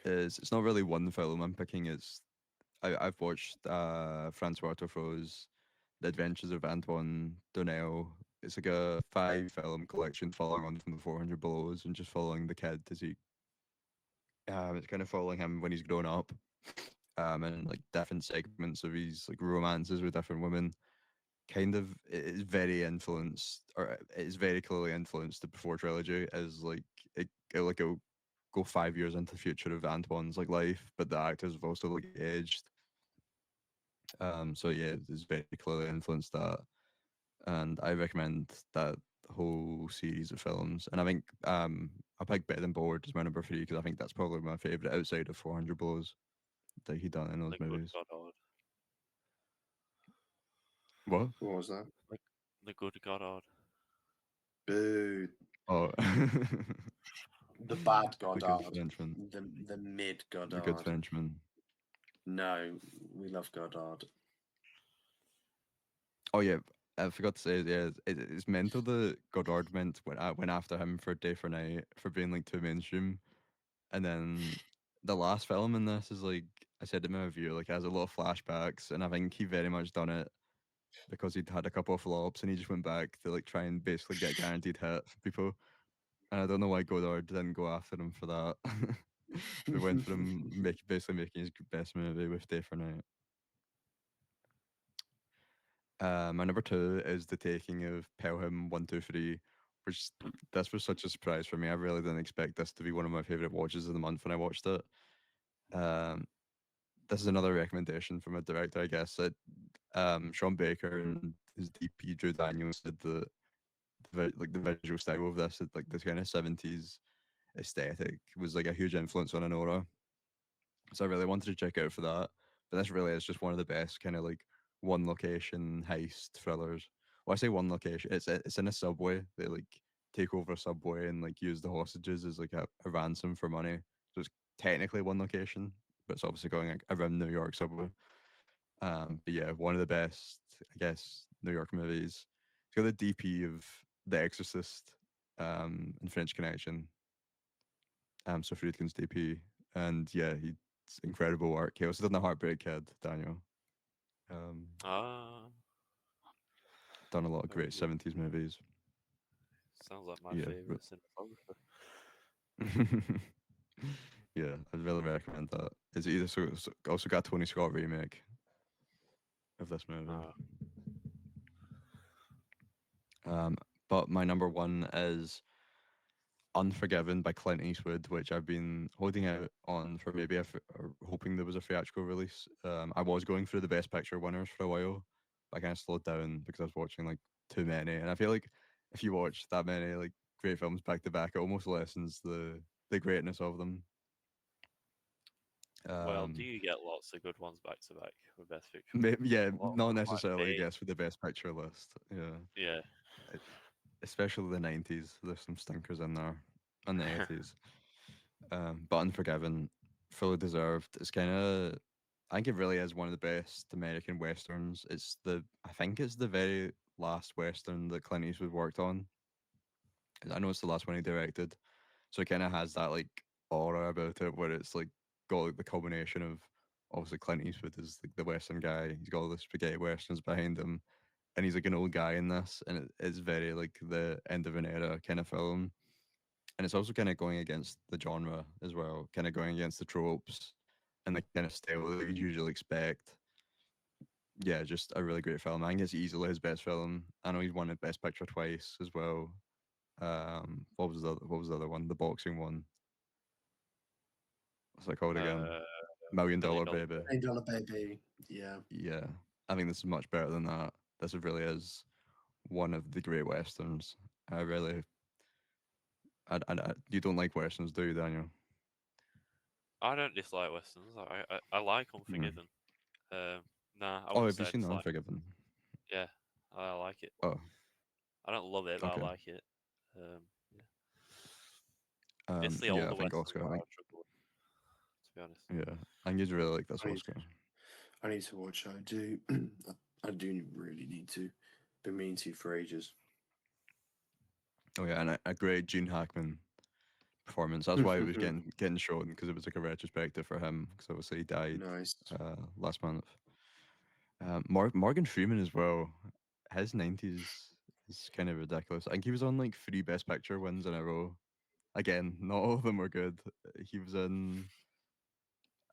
is, it's not really one film I'm picking. I've watched Francois Truffaut's The Adventures of Antoine Donnell. It's like a 5 film collection following on from the 400 Belows and just following the kid as he it's kind of following him when he's grown up, and like different segments of his like romances with different women. Kind of, it is very influenced, or it is very clearly influenced the Before trilogy. As like it'll go 5 years into the future of Antoine's like life, but the actors have also like aged. So yeah, it's very clearly influenced that, and I recommend that whole series of films. And I think I picked Bed and Board as my number three because I think that's probably my favorite outside of 400 Blows that he done in those The Good movies. Goddard. What? What was that? Like The Good Goddard. Boo. Oh, The bad the good Goddard. Frenchman. The mid The good Goddard. Frenchman. No, we love Goddard. Oh yeah, I forgot to say, yeah, it's mental that Goddard went after him for Day for Night for being like too mainstream, and then the last film in this is like I said in my review, like has a lot of flashbacks, and I think he very much done it because he'd had a couple of flops, and he just went back to like try and basically get a guaranteed hit for people. And I don't know why Goddard didn't go after him for that. But went for him basically making his best movie with Day for Night. My number two is The Taking of Pelham 123, which this was such a surprise for me. I really didn't expect this to be one of my favorite watches of the month when I watched it. Um, this is another recommendation from a director, I guess. That Sean Baker and his DP Drew Daniels said that like the visual style of this, like this kind of 70s aesthetic, was like a huge influence on Anora. So I really wanted to check out for that. But this really is just one of the best kind of like one location heist thrillers. Well, I say one location. It's in a subway. They like take over a subway and like use the hostages as like a ransom for money. So it's technically one location, but it's obviously going like, around New York subway. But yeah, one of the best, I guess, New York movies. It's got the DP of The Exorcist, and French Connection. So Friedkin's DP, and yeah, he's incredible work. He also done The Heartbreak Kid, Daniel. Um, Ah, done a lot of very great good. 70s movies. Sounds like my Yeah, favorite cinematographer. yeah, I'd really recommend that. It's either also got a Tony Scott remake of this movie. Ah, But my number one is Unforgiven by Clint Eastwood, which I've been holding out on for maybe or hoping there was a theatrical release. I was going through the Best Picture winners for a while, but I kind of slowed down because I was watching like too many, and I feel like if you watch that many like great films back to back, it almost lessens the greatness of them. well, do Um, you get lots of good ones back to back with Best Picture? yeah, A lot of not them are quite necessarily, I vague. guess, with the Best Picture list. Yeah, Yeah. e- especially the 90s. There's some stinkers in there, and the 80s. But Unforgiven, fully deserved. It's kind of, I think it really is one of the best American westerns. I think it's the very last western that Clint Eastwood worked on. I know it's the last one he directed, so it kind of has that like aura about it, where it's like got like the combination of obviously Clint Eastwood is like the western guy. He's got all the spaghetti westerns behind him, and he's like an old guy in this, and it's very like the end of an era kind of film. And it's also kind of going against the genre as well, kind of going against the tropes and the kind of style that you usually expect. Yeah, just a really great film. I think it's easily his best film. I know he's won a Best Picture twice as well. What was the other one? The boxing one. What's that called again? uh, Million Million Dollar Dollar Baby. $8 baby. Yeah. Yeah, I think this is much better than that. This really is one of the great westerns. I really, you don't like westerns, do you, Daniel? I don't dislike westerns. I like Mm. Unforgiven. Um, nah, I Oh, wouldn't have you say I seen dislike. Unforgiven? Yeah, I like it. Oh, I don't love it, but I okay. like it. Um, yeah. It's the Yeah, I older think westerns Oscar. that I struggle with, to be honest. Yeah, I think you'd really like this I need, Oscar. I need to watch. I do. I do really need to. Been meaning to for ages. Oh yeah, and a great Gene Hackman performance. That's why it was getting shown, because it was like a retrospective for him, because obviously he died Nice. last month. Morgan Freeman as well. His 90s is kind of ridiculous. I think he was on like 3 Best Picture wins in a row. Again, not all of them were good. He was in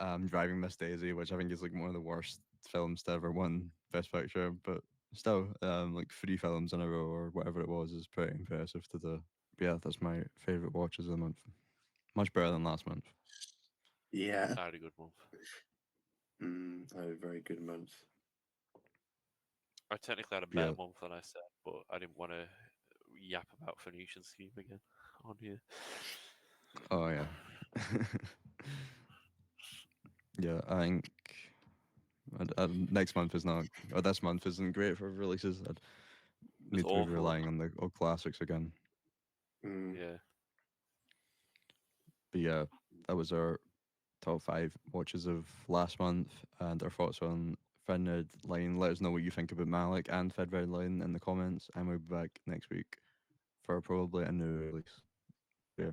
Driving Miss Daisy, which I think is like one of the worst films to ever win Best Picture, but still, like 3 films in a row or whatever it was is pretty impressive to do. But yeah, that's my favorite watches of the month. Much better than last month. Yeah. I had a good month. I had a very good month. I technically had a better month than I said, but I didn't want to yap about Phoenician Scheme again on here. Oh yeah. Yeah, I think next month is not, or this month isn't great for releases. I'd need to be awful. relying on the old classics again. Yeah. But yeah, that was our top 5 watches of last month and our thoughts on Thin Red Line. Let us know what you think about Malik and Thin Red Line in the comments, and we'll be back next week for probably a new release. Yeah.